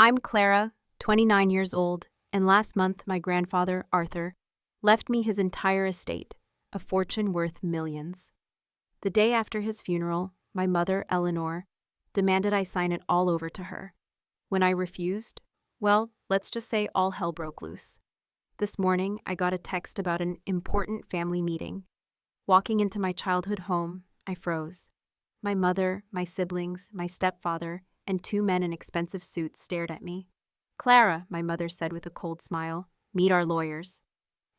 I'm Clara, 29 years old, and last month my grandfather, Arthur, left me his entire estate, a fortune worth millions. The day after his funeral, my mother, Eleanor, demanded I sign it all over to her. When I refused, well, let's just say all hell broke loose. This morning, I got a text about an important family meeting. Walking into my childhood home, I froze. My mother, my siblings, my stepfather, and 2 men in expensive suits stared at me. "Clara," my mother said with a cold smile, "meet our lawyers."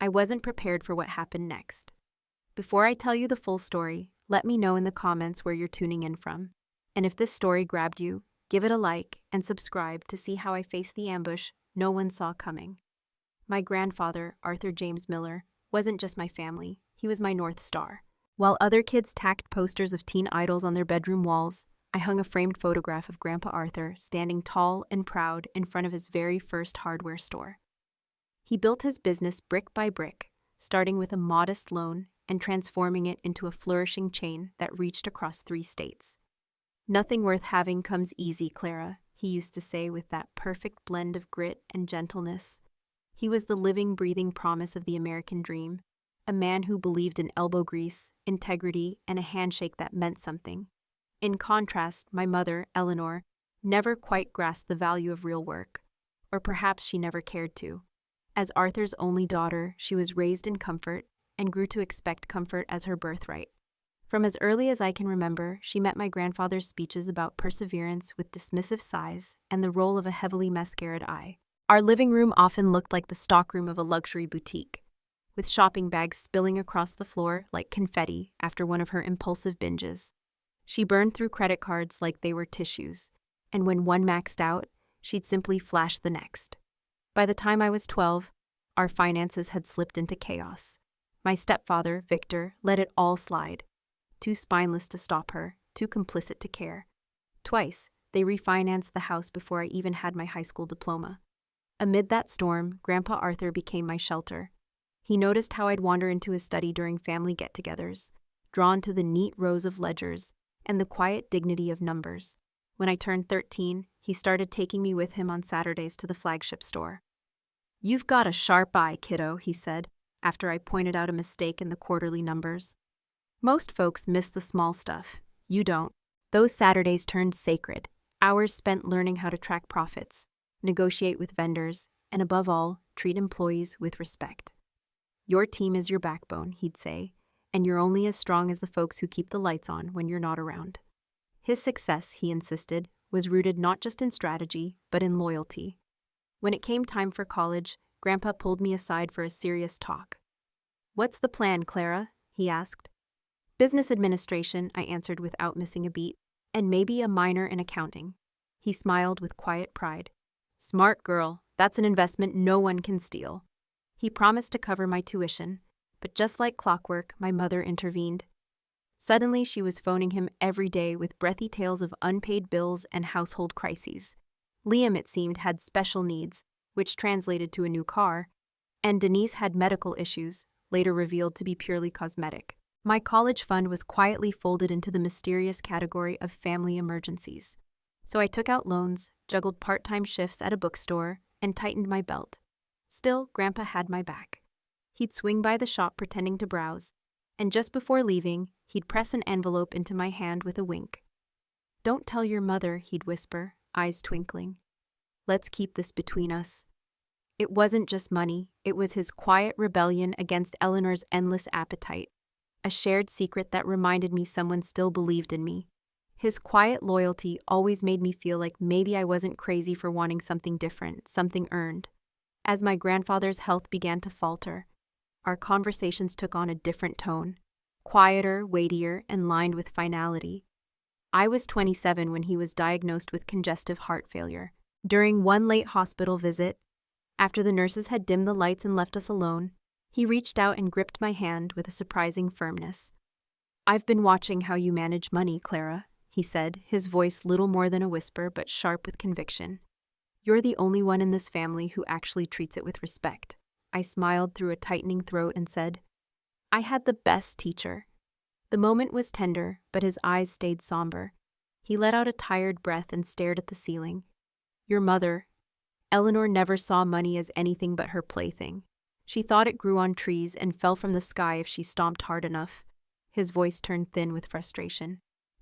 I wasn't prepared for what happened next. Before I tell you the full story, let me know in the comments where you're tuning in from. And if this story grabbed you, give it a like and subscribe to see how I faced the ambush no one saw coming. My grandfather, Arthur James Miller, wasn't just my family, he was my North Star. While other kids tacked posters of teen idols on their bedroom walls, I hung a framed photograph of Grandpa Arthur standing tall and proud in front of his very first hardware store. He built his business brick by brick, starting with a modest loan and transforming it into a flourishing chain that reached across 3 states. "Nothing worth having comes easy, Clara," he used to say with that perfect blend of grit and gentleness. He was the living, breathing promise of the American dream, a man who believed in elbow grease, integrity, and a handshake that meant something. In contrast, my mother, Eleanor, never quite grasped the value of real work, or perhaps she never cared to. As Arthur's only daughter, she was raised in comfort and grew to expect comfort as her birthright. From as early as I can remember, she met my grandfather's speeches about perseverance with dismissive sighs and the role of a heavily mascaraed eye. Our living room often looked like the stockroom of a luxury boutique, with shopping bags spilling across the floor like confetti after one of her impulsive binges. She burned through credit cards like they were tissues, and when one maxed out, she'd simply flash the next. By the time I was 12, our finances had slipped into chaos. My stepfather, Victor, let it all slide. Too spineless to stop her, too complicit to care. Twice, they refinanced the house before I even had my high school diploma. Amid that storm, Grandpa Arthur became my shelter. He noticed how I'd wander into his study during family get-togethers, drawn to the neat rows of ledgers and the quiet dignity of numbers. When I turned 13, he started taking me with him on Saturdays to the flagship store. "You've got a sharp eye, kiddo," he said, after I pointed out a mistake in the quarterly numbers. "Most folks miss the small stuff. You don't." Those Saturdays turned sacred, hours spent learning how to track profits, negotiate with vendors, and above all, treat employees with respect. "Your team is your backbone," he'd say, "and you're only as strong as the folks who keep the lights on when you're not around." His success, he insisted, was rooted not just in strategy, but in loyalty. When it came time for college, Grandpa pulled me aside for a serious talk. "What's the plan, Clara?" he asked. "Business administration," I answered without missing a beat, "and maybe a minor in accounting." He smiled with quiet pride. "Smart girl, that's an investment no one can steal." He promised to cover my tuition, but just like clockwork, my mother intervened. Suddenly, she was phoning him every day with breathy tales of unpaid bills and household crises. Liam, it seemed, had special needs, which translated to a new car, and Denise had medical issues, later revealed to be purely cosmetic. My college fund was quietly folded into the mysterious category of family emergencies. So I took out loans, juggled part-time shifts at a bookstore, and tightened my belt. Still, Grandpa had my back. He'd swing by the shop pretending to browse, and just before leaving, he'd press an envelope into my hand with a wink. "Don't tell your mother," he'd whisper, eyes twinkling. "Let's keep this between us." It wasn't just money, it was his quiet rebellion against Eleanor's endless appetite, a shared secret that reminded me someone still believed in me. His quiet loyalty always made me feel like maybe I wasn't crazy for wanting something different, something earned. As my grandfather's health began to falter, our conversations took on a different tone, quieter, weightier, and lined with finality. I was 27 when he was diagnosed with congestive heart failure. During one late hospital visit, after the nurses had dimmed the lights and left us alone, he reached out and gripped my hand with a surprising firmness. "I've been watching how you manage money, Clara," he said, his voice little more than a whisper but sharp with conviction. "You're the only one in this family who actually treats it with respect." I smiled through a tightening throat and said, "I had the best teacher." The moment was tender, but his eyes stayed somber. He let out a tired breath and stared at the ceiling. "Your mother," Eleanor never saw money as anything but her plaything. She thought it grew on trees and fell from the sky if she stomped hard enough. His voice turned thin with frustration.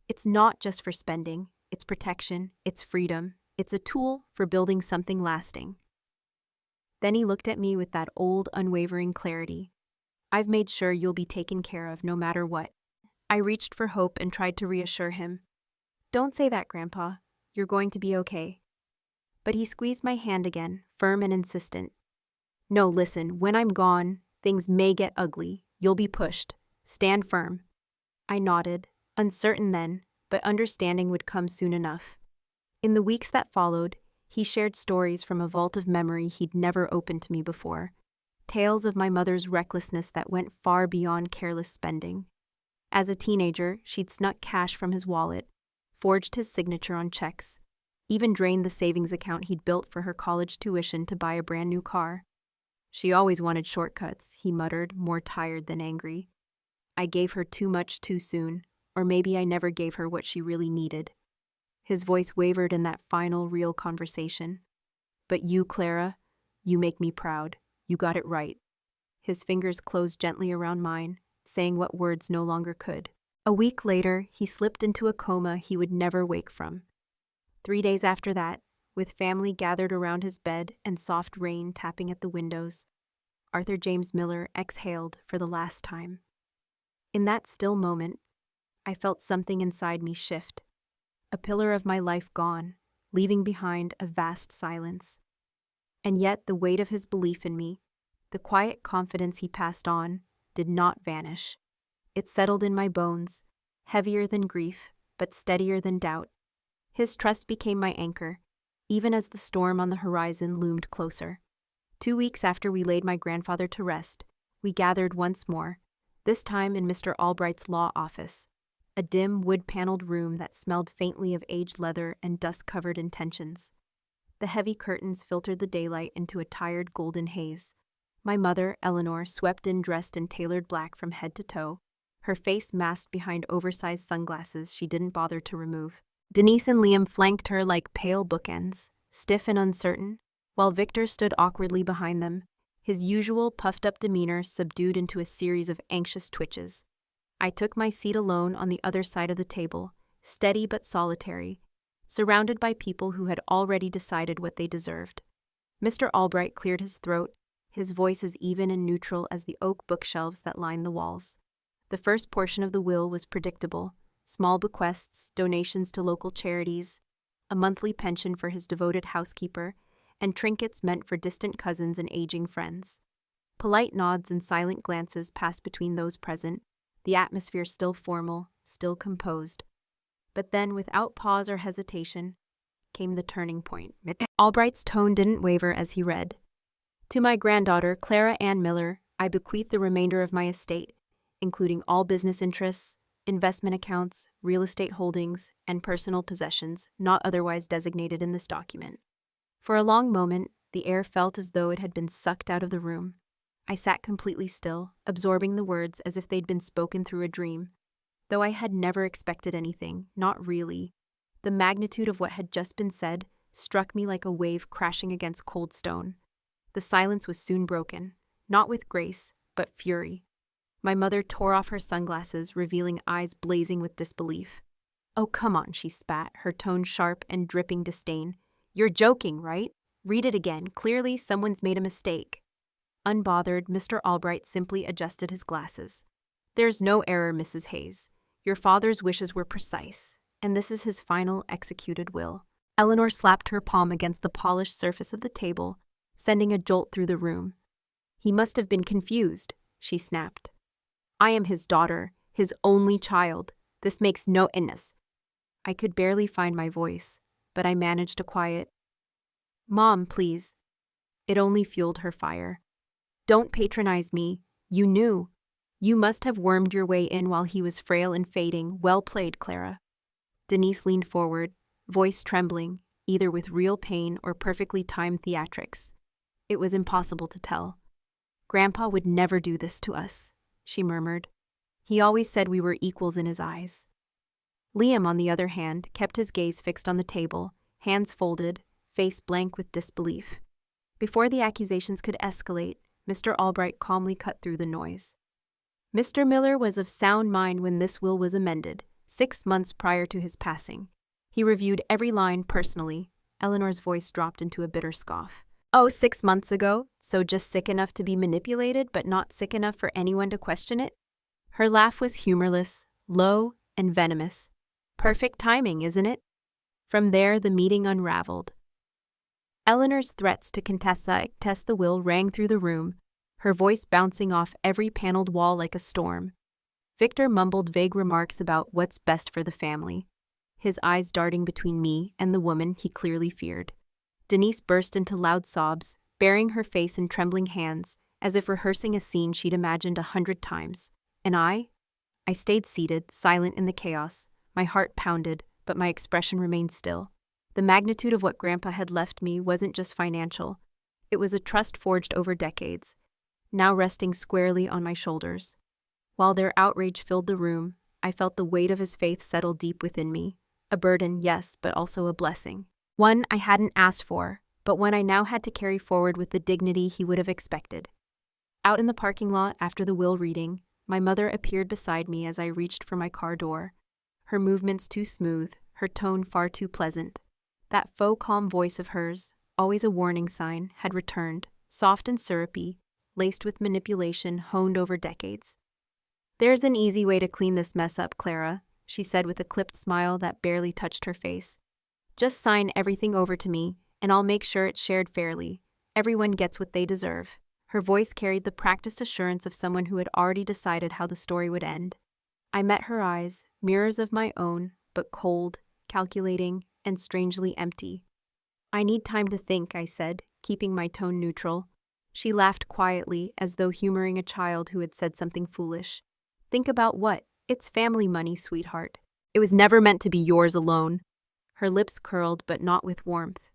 It's not just for spending. It's protection. It's freedom. It's a tool for building something lasting. Then he looked at me with that old, unwavering clarity. I've made sure you'll be taken care of no matter what. I reached for hope and tried to reassure him. Don't say that, Grandpa. You're going to be okay. But he squeezed my hand again, firm and insistent. No, listen, when I'm gone, things may get ugly. You'll be pushed. Stand firm. I nodded, uncertain then, but understanding would come soon enough. In the weeks that followed, he shared stories from a vault of memory he'd never opened to me before. Tales of my mother's recklessness that went far beyond careless spending. As a teenager, she'd snuck cash from his wallet, forged his signature on checks, even drained the savings account he'd built for her college tuition to buy a brand new car. She always wanted shortcuts, he muttered, more tired than angry. I gave her too much too soon, or maybe I never gave her what she really needed. His voice wavered in that final, real conversation. But you, Clara, you make me proud. You got it right. His fingers closed gently around mine, saying what words no longer could. A week later, he slipped into a coma he would never wake from. 3 days after that, with family gathered around his bed and soft rain tapping at the windows, Arthur James Miller exhaled for the last time. In that still moment, I felt something inside me shift. A pillar of my life gone, leaving behind a vast silence. And yet the weight of his belief in me, the quiet confidence he passed on, did not vanish. It settled in my bones, heavier than grief, but steadier than doubt. His trust became my anchor, even as the storm on the horizon loomed closer. 2 weeks after we laid my grandfather to rest, we gathered once more, this time in Mr. Albright's law office, a dim wood-paneled room that smelled faintly of aged leather and dust-covered intentions. The heavy curtains filtered the daylight into a tired golden haze. My mother, Eleanor, swept in dressed in tailored black from head to toe, her face masked behind oversized sunglasses she didn't bother to remove. Denise and Liam flanked her like pale bookends, stiff and uncertain, while Victor stood awkwardly behind them, his usual puffed-up demeanor subdued into a series of anxious twitches. I took my seat alone on the other side of the table, steady but solitary, surrounded by people who had already decided what they deserved. Mr. Albright cleared his throat, his voice as even and neutral as the oak bookshelves that lined the walls. The first portion of the will was predictable: small bequests, donations to local charities, a monthly pension for his devoted housekeeper, and trinkets meant for distant cousins and aging friends. Polite nods and silent glances passed between those present, the atmosphere still formal, still composed. But then, without pause or hesitation, came the turning point. Albright's tone didn't waver as he read. To my granddaughter, Clara Ann Miller, I bequeath the remainder of my estate, including all business interests, investment accounts, real estate holdings, and personal possessions not otherwise designated in this document. For a long moment, the air felt as though it had been sucked out of the room. I sat completely still, absorbing the words as if they'd been spoken through a dream. Though I had never expected anything, not really. The magnitude of what had just been said struck me like a wave crashing against cold stone. The silence was soon broken, not with grace, but fury. My mother tore off her sunglasses, revealing eyes blazing with disbelief. "Oh, come on," she spat, her tone sharp and dripping disdain. "You're joking, right? Read it again. Clearly, someone's made a mistake." Unbothered, Mr. Albright simply adjusted his glasses. "There's no error, Mrs. Hayes. Your father's wishes were precise, and this is his final executed will." Eleanor slapped her palm against the polished surface of the table, sending a jolt through the room. "He must have been confused," she snapped. "I am his daughter, his only child. This makes no sense." I could barely find my voice, but I managed a quiet, "Mom, please." It only fueled her fire. "Don't patronize me. You knew. You must have wormed your way in while he was frail and fading. Well played, Clara." Denise leaned forward, voice trembling, either with real pain or perfectly timed theatrics. It was impossible to tell. "Grandpa would never do this to us," she murmured. "He always said we were equals in his eyes." Liam, on the other hand, kept his gaze fixed on the table, hands folded, face blank with disbelief. Before the accusations could escalate, Mr. Albright calmly cut through the noise. Mr. Miller was of sound mind when this will was amended, 6 months prior to his passing. He reviewed every line personally. Eleanor's voice dropped into a bitter scoff. Oh, 6 months ago? So just sick enough to be manipulated, but not sick enough for anyone to question it? Her laugh was humorless, low, and venomous. Perfect timing, isn't it? From there, the meeting unraveled. Eleanor's threats to contest the will rang through the room, her voice bouncing off every paneled wall like a storm. Victor mumbled vague remarks about what's best for the family, his eyes darting between me and the woman he clearly feared. Denise burst into loud sobs, burying her face in trembling hands, as if rehearsing a scene she'd imagined 100 times. And I stayed seated, silent in the chaos. My heart pounded, but my expression remained still. The magnitude of what Grandpa had left me wasn't just financial. It was a trust forged over decades, now resting squarely on my shoulders. While their outrage filled the room, I felt the weight of his faith settle deep within me. A burden, yes, but also a blessing. One I hadn't asked for, but one I now had to carry forward with the dignity he would have expected. Out in the parking lot after the will reading, my mother appeared beside me as I reached for my car door. Her movements too smooth, her tone far too pleasant. That faux calm voice of hers, always a warning sign, had returned, soft and syrupy, laced with manipulation honed over decades. There's an easy way to clean this mess up, Clara, she said with a clipped smile that barely touched her face. Just sign everything over to me, and I'll make sure it's shared fairly. Everyone gets what they deserve. Her voice carried the practiced assurance of someone who had already decided how the story would end. I met her eyes, mirrors of my own, but cold, calculating, and strangely empty. I need time to think, I said, keeping my tone neutral. She laughed quietly, as though humoring a child who had said something foolish. Think about what? It's family money, sweetheart. It was never meant to be yours alone. Her lips curled, but not with warmth.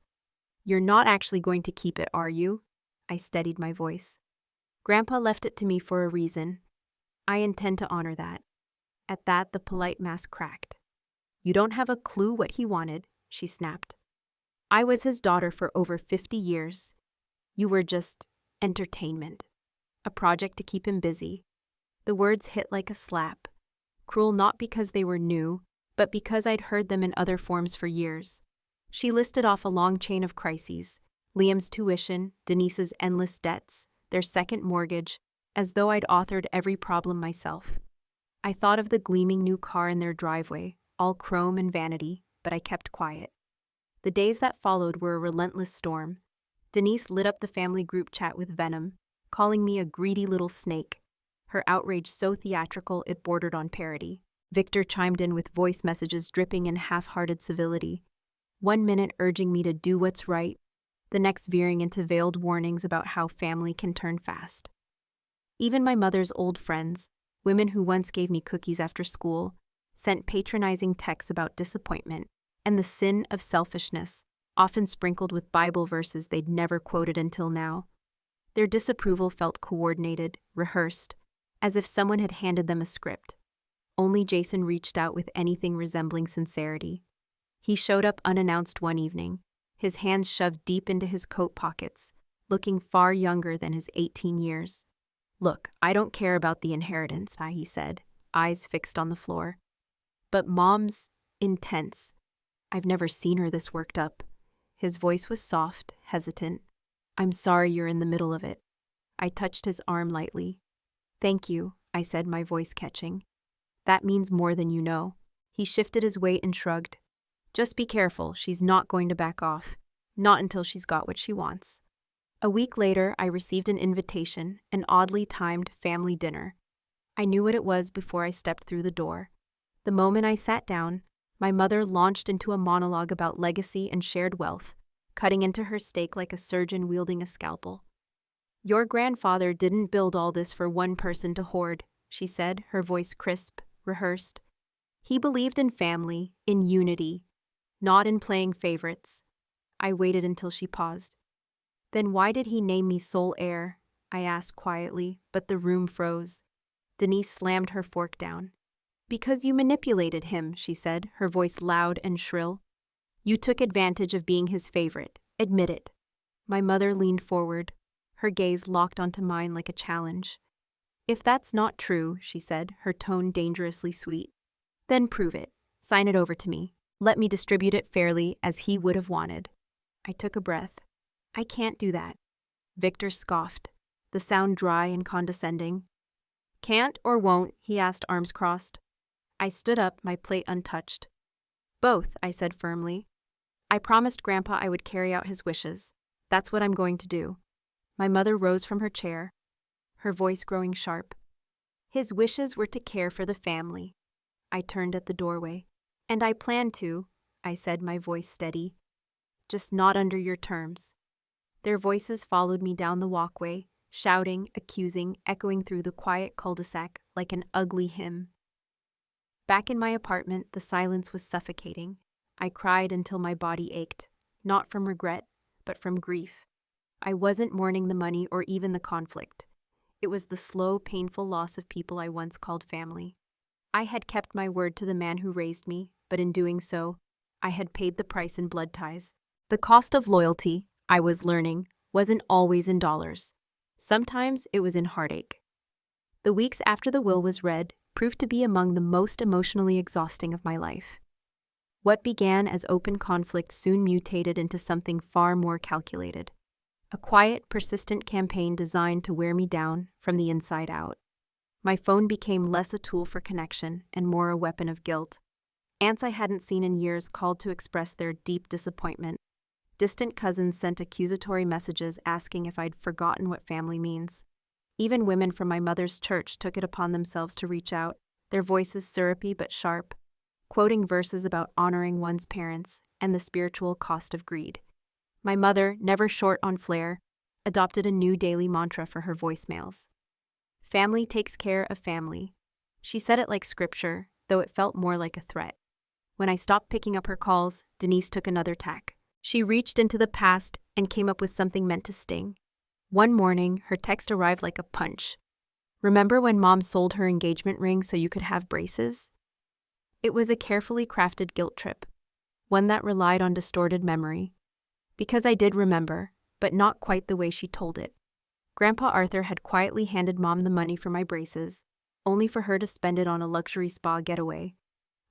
You're not actually going to keep it, are you? I steadied my voice. Grandpa left it to me for a reason. I intend to honor that. At that, the polite mask cracked. You don't have a clue what he wanted, she snapped. I was his daughter for over 50 years. You were just entertainment. A project to keep him busy. The words hit like a slap. Cruel not because they were new, but because I'd heard them in other forms for years. She listed off a long chain of crises. Liam's tuition, Denise's endless debts, their second mortgage, as though I'd authored every problem myself. I thought of the gleaming new car in their driveway, all chrome and vanity, but I kept quiet. The days that followed were a relentless storm. Denise lit up the family group chat with venom, calling me a greedy little snake, her outrage so theatrical it bordered on parody. Victor chimed in with voice messages dripping in half-hearted civility, 1 minute urging me to do what's right, the next veering into veiled warnings about how family can turn fast. Even my mother's old friends, women who once gave me cookies after school, sent patronizing texts about disappointment and the sin of selfishness, often sprinkled with Bible verses they'd never quoted until now. Their disapproval felt coordinated, rehearsed, as if someone had handed them a script. Only Jason reached out with anything resembling sincerity. He showed up unannounced one evening, his hands shoved deep into his coat pockets, looking far younger than his 18 years. Look, I don't care about the inheritance, he said, eyes fixed on the floor. But Mom's intense. I've never seen her this worked up. His voice was soft, hesitant. I'm sorry you're in the middle of it. I touched his arm lightly. Thank you, I said, my voice catching. That means more than you know. He shifted his weight and shrugged. Just be careful, she's not going to back off. Not until she's got what she wants. A week later, I received an invitation, an oddly timed family dinner. I knew what it was before I stepped through the door. The moment I sat down, my mother launched into a monologue about legacy and shared wealth, cutting into her steak like a surgeon wielding a scalpel. Your grandfather didn't build all this for one person to hoard, she said, her voice crisp, rehearsed. He believed in family, in unity, not in playing favorites. I waited until she paused. Then why did he name me sole heir? I asked quietly, but the room froze. Denise slammed her fork down. Because you manipulated him, she said, her voice loud and shrill. You took advantage of being his favorite, Admit it. My mother leaned forward, her gaze locked onto mine like a challenge. If that's not true, she said, her tone dangerously sweet, then prove it. Sign it over to me. Let me distribute it fairly as he would have wanted. I took a breath. I can't do that. Victor scoffed, the sound dry and condescending. Can't or won't? He asked, arms crossed. I stood up, my plate untouched. Both, I said firmly. I promised Grandpa I would carry out his wishes. That's what I'm going to do. My mother rose from her chair, her voice growing sharp. His wishes were to care for the family. I turned at the doorway. And I plan to, I said, my voice steady. Just not under your terms. Their voices followed me down the walkway, shouting, accusing, echoing through the quiet cul-de-sac like an ugly hymn. Back in my apartment, the silence was suffocating. I cried until my body ached, not from regret, but from grief. I wasn't mourning the money or even the conflict. It was the slow, painful loss of people I once called family. I had kept my word to the man who raised me, but in doing so, I had paid the price in blood ties. The cost of loyalty, I was learning, wasn't always in dollars. Sometimes it was in heartache. The weeks after the will was read proved to be among the most emotionally exhausting of my life. What began as open conflict soon mutated into something far more calculated. A quiet, persistent campaign designed to wear me down from the inside out. My phone became less a tool for connection and more a weapon of guilt. Aunts I hadn't seen in years called to express their deep disappointment. Distant cousins sent accusatory messages asking if I'd forgotten what family means. Even women from my mother's church took it upon themselves to reach out, their voices syrupy but sharp, quoting verses about honoring one's parents and the spiritual cost of greed. My mother, never short on flair, adopted a new daily mantra for her voicemails. Family takes care of family. She said it like scripture, though it felt more like a threat. When I stopped picking up her calls, Denise took another tack. She reached into the past and came up with something meant to sting. One morning, her text arrived like a punch. Remember when Mom sold her engagement ring so you could have braces? It was a carefully crafted guilt trip, one that relied on distorted memory. Because I did remember, but not quite the way she told it. Grandpa Arthur had quietly handed Mom the money for my braces, only for her to spend it on a luxury spa getaway.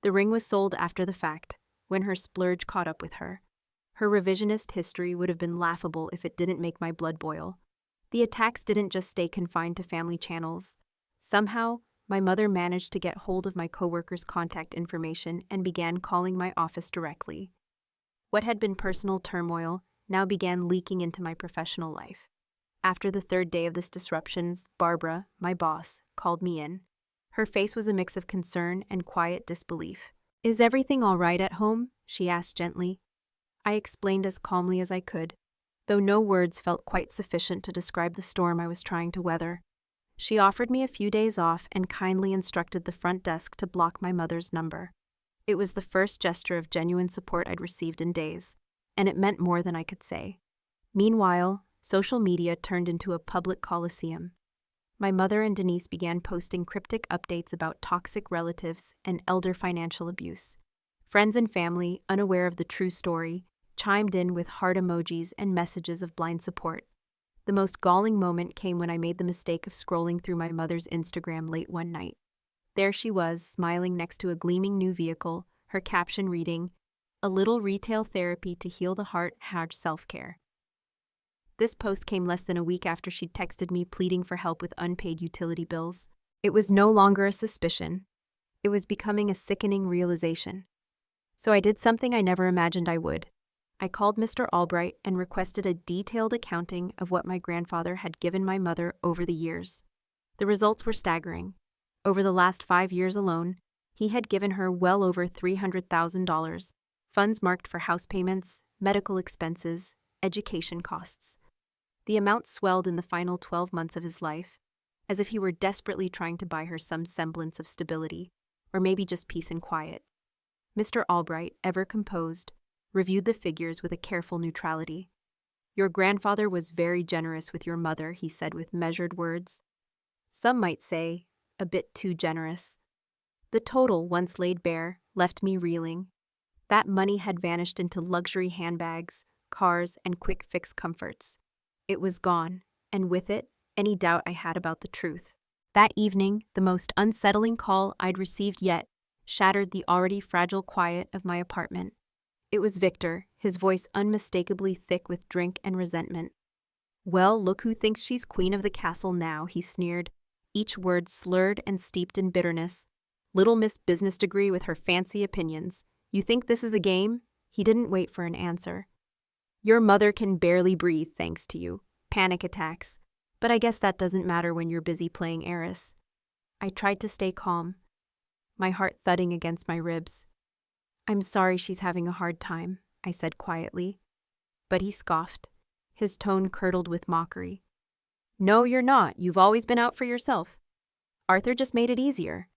The ring was sold after the fact, when her splurge caught up with her. Her revisionist history would have been laughable if it didn't make my blood boil. The attacks didn't just stay confined to family channels. Somehow, my mother managed to get hold of my coworkers' contact information and began calling my office directly. What had been personal turmoil now began leaking into my professional life. After the third day of this disruption, Barbara, my boss, called me in. Her face was a mix of concern and quiet disbelief. "Is everything all right at home?" she asked gently. I explained as calmly as I could, though no words felt quite sufficient to describe the storm I was trying to weather. She offered me a few days off and kindly instructed the front desk to block my mother's number. It was the first gesture of genuine support I'd received in days, and it meant more than I could say. Meanwhile, social media turned into a public coliseum. My mother and Denise began posting cryptic updates about toxic relatives and elder financial abuse. Friends and family, unaware of the true story, chimed in with heart emojis and messages of blind support. The most galling moment came when I made the mistake of scrolling through my mother's Instagram late one night. There she was, smiling next to a gleaming new vehicle, her caption reading, "A little retail therapy to heal the heart, #self-care." This post came less than a week after she'd texted me pleading for help with unpaid utility bills. It was no longer a suspicion. It was becoming a sickening realization. So I did something I never imagined I would. I called Mr. Albright and requested a detailed accounting of what my grandfather had given my mother over the years. The results were staggering. Over the last 5 years alone, he had given her well over $300,000, funds marked for house payments, medical expenses, education costs. The amount swelled in the final 12 months of his life, as if he were desperately trying to buy her some semblance of stability, or maybe just peace and quiet. Mr. Albright, ever composed, reviewed the figures with a careful neutrality. "Your grandfather was very generous with your mother," he said with measured words. Some might say, a bit too generous. The total, once laid bare, left me reeling. That money had vanished into luxury handbags, cars, and quick fix comforts. It was gone, and with it, any doubt I had about the truth. That evening, the most unsettling call I'd received yet shattered the already fragile quiet of my apartment. It was Victor, his voice unmistakably thick with drink and resentment. "Well, look who thinks she's queen of the castle now," he sneered, each word slurred and steeped in bitterness. "Little Miss Business Degree with her fancy opinions. You think this is a game?" He didn't wait for an answer. "Your mother can barely breathe thanks to you. Panic attacks. But I guess that doesn't matter when you're busy playing heiress." I tried to stay calm, my heart thudding against my ribs. "I'm sorry she's having a hard time," I said quietly. But he scoffed, his tone curdled with mockery. "No, you're not. You've always been out for yourself. Arthur just made it easier."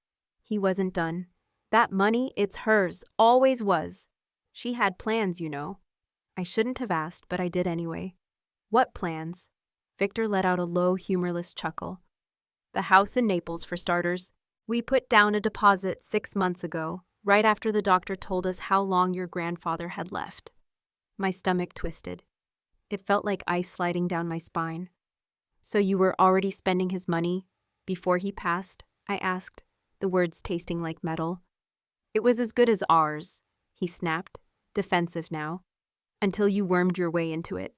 He wasn't done. "That money, it's hers, always was. She had plans, you know." I shouldn't have asked, but I did anyway. "What plans?" Victor let out a low, humorless chuckle. "The house in Naples, for starters. We put down a deposit 6 months ago, right after the doctor told us how long your grandfather had left." My stomach twisted. It felt like ice sliding down my spine. "So you were already spending his money before he passed?" I asked, the words tasting like metal. "It was as good as ours," he snapped, defensive now, "until you wormed your way into it."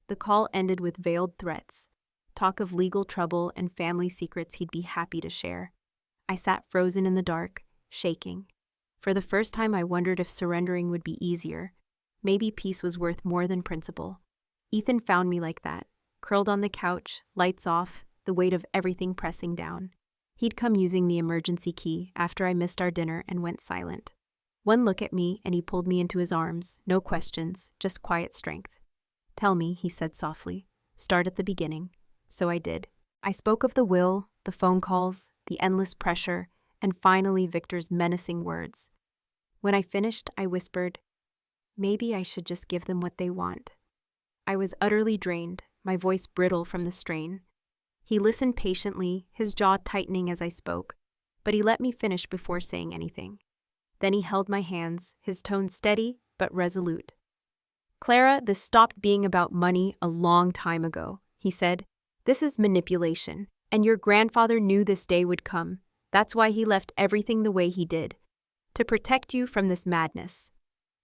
The call ended with veiled threats, talk of legal trouble and family secrets he'd be happy to share. I sat frozen in the dark, shaking. For the first time I wondered if surrendering would be easier. Maybe peace was worth more than principle. Ethan found me like that, curled on the couch, lights off, the weight of everything pressing down. He'd come using the emergency key after I missed our dinner and went silent. One look at me and he pulled me into his arms, no questions, just quiet strength. "Tell me," he said softly. "Start at the beginning." So I did. I spoke of the will, the phone calls, the endless pressure, and finally Victor's menacing words. When I finished, I whispered, "Maybe I should just give them what they want." I was utterly drained, my voice brittle from the strain. He listened patiently, his jaw tightening as I spoke, but he let me finish before saying anything. Then he held my hands, his tone steady but resolute. "Clara, this stopped being about money a long time ago," he said. "This is manipulation, and your grandfather knew this day would come. That's why he left everything the way he did. To protect you from this madness."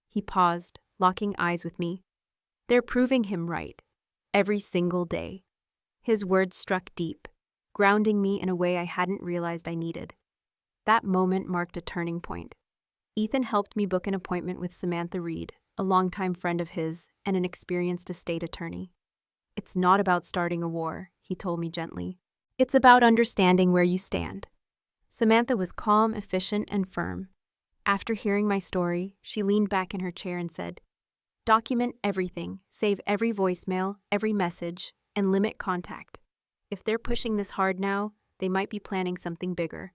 He paused, locking eyes with me. "They're proving him right. Every single day." His words struck deep, grounding me in a way I hadn't realized I needed. That moment marked a turning point. Ethan helped me book an appointment with Samantha Reed, a longtime friend of his and an experienced estate attorney. "It's not about starting a war," he told me gently. "It's about understanding where you stand." Samantha was calm, efficient, and firm. After hearing my story, she leaned back in her chair and said, "Document everything, save every voicemail, every message, and limit contact. If they're pushing this hard now, they might be planning something bigger."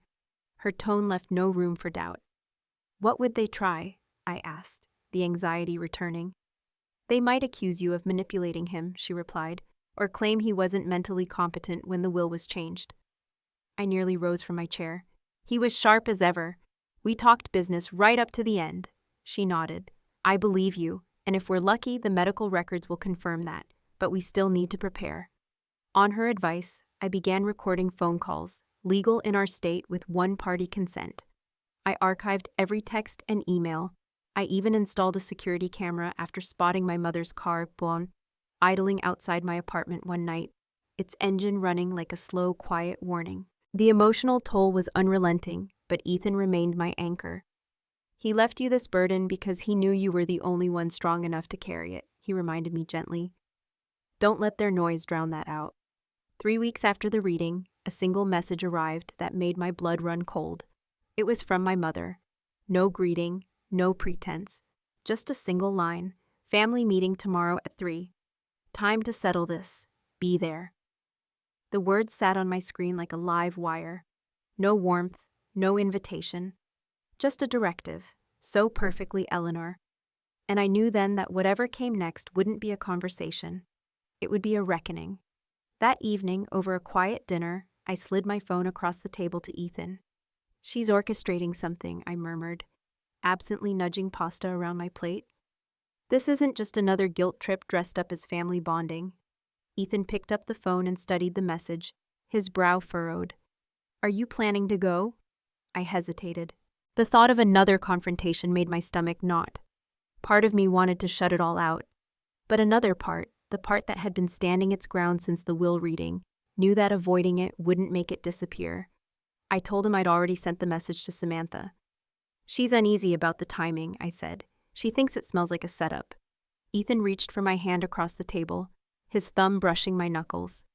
Her tone left no room for doubt. "What would they try?" I asked, the anxiety returning. "They might accuse you of manipulating him," she replied, "or claim he wasn't mentally competent when the will was changed." I nearly rose from my chair. "He was sharp as ever. We talked business right up to the end." She nodded. "I believe you, and if we're lucky, the medical records will confirm that, but we still need to prepare." On her advice, I began recording phone calls, legal in our state with one-party consent. I archived every text and email. I even installed a security camera after spotting my mother's car, idling outside my apartment one night, its engine running like a slow, quiet warning. The emotional toll was unrelenting, but Ethan remained my anchor. "He left you this burden because he knew you were the only one strong enough to carry it," he reminded me gently. "Don't let their noise drown that out." 3 weeks after the reading, a single message arrived that made my blood run cold. It was from my mother. No greeting, no pretense, just a single line. "Family meeting tomorrow at 3. Time to settle this. Be there." The words sat on my screen like a live wire. No warmth, no invitation. Just a directive, so perfectly Eleanor. And I knew then that whatever came next wouldn't be a conversation. It would be a reckoning. That evening, over a quiet dinner, I slid my phone across the table to Ethan. "She's orchestrating something," I murmured, absently nudging pasta around my plate. This isn't just another guilt trip dressed up as family bonding. Ethan picked up the phone and studied the message, his brow furrowed. Are you planning to go? I hesitated. The thought of another confrontation made my stomach knot. Part of me wanted to shut it all out. But another part, the part that had been standing its ground since the will reading, knew that avoiding it wouldn't make it disappear. I told him I'd already sent the message to Samantha. She's uneasy about the timing, I said. She thinks it smells like a setup. Ethan reached for my hand across the table, his thumb brushing my knuckles.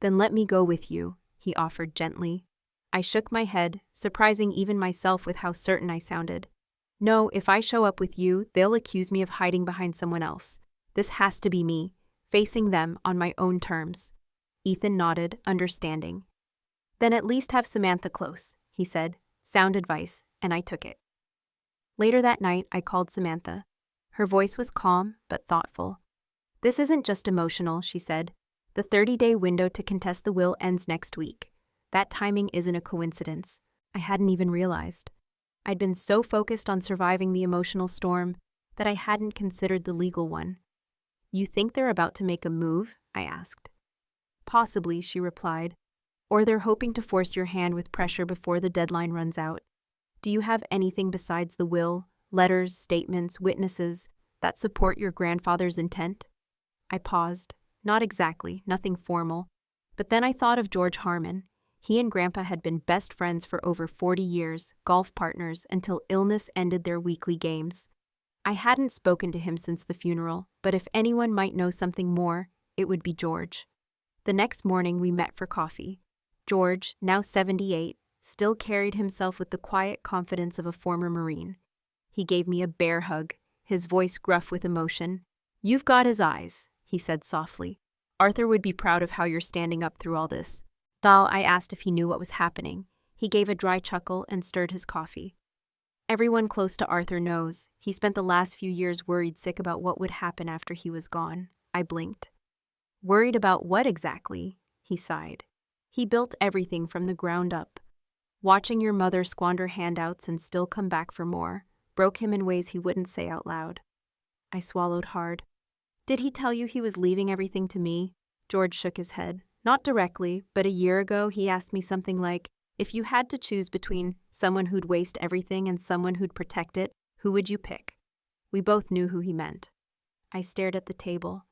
Then let me go with you, he offered gently. I shook my head, surprising even myself with how certain I sounded. No, if I show up with you, they'll accuse me of hiding behind someone else. This has to be me, facing them on my own terms. Ethan nodded, understanding. Then at least have Samantha close, he said. Sound advice, and I took it. Later that night, I called Samantha. Her voice was calm, but thoughtful. This isn't just emotional, she said. The 30-day window to contest the will ends next week. That timing isn't a coincidence. I hadn't even realized. I'd been so focused on surviving the emotional storm that I hadn't considered the legal one. You think they're about to make a move? I asked. Possibly, she replied. Or they're hoping to force your hand with pressure before the deadline runs out. Do you have anything besides the will, letters, statements, witnesses, that support your grandfather's intent? I paused. Not exactly, nothing formal. But then I thought of George Harmon. He and Grandpa had been best friends for over 40 years, golf partners, until illness ended their weekly games. I hadn't spoken to him since the funeral, but if anyone might know something more, it would be George. The next morning we met for coffee. George, now 78, still carried himself with the quiet confidence of a former Marine. He gave me a bear hug, his voice gruff with emotion. You've got his eyes, he said softly. Arthur would be proud of how you're standing up through all this. I asked if he knew what was happening. He gave a dry chuckle and stirred his coffee. Everyone close to Arthur knows. He spent the last few years worried sick about what would happen after he was gone. I blinked. Worried about what exactly? He sighed. He built everything from the ground up. Watching your mother squander handouts and still come back for more broke him in ways he wouldn't say out loud. I swallowed hard. Did he tell you he was leaving everything to me? George shook his head. Not directly, but a year ago he asked me something like, if you had to choose between someone who'd waste everything and someone who'd protect it, who would you pick? We both knew who he meant. I stared at the table.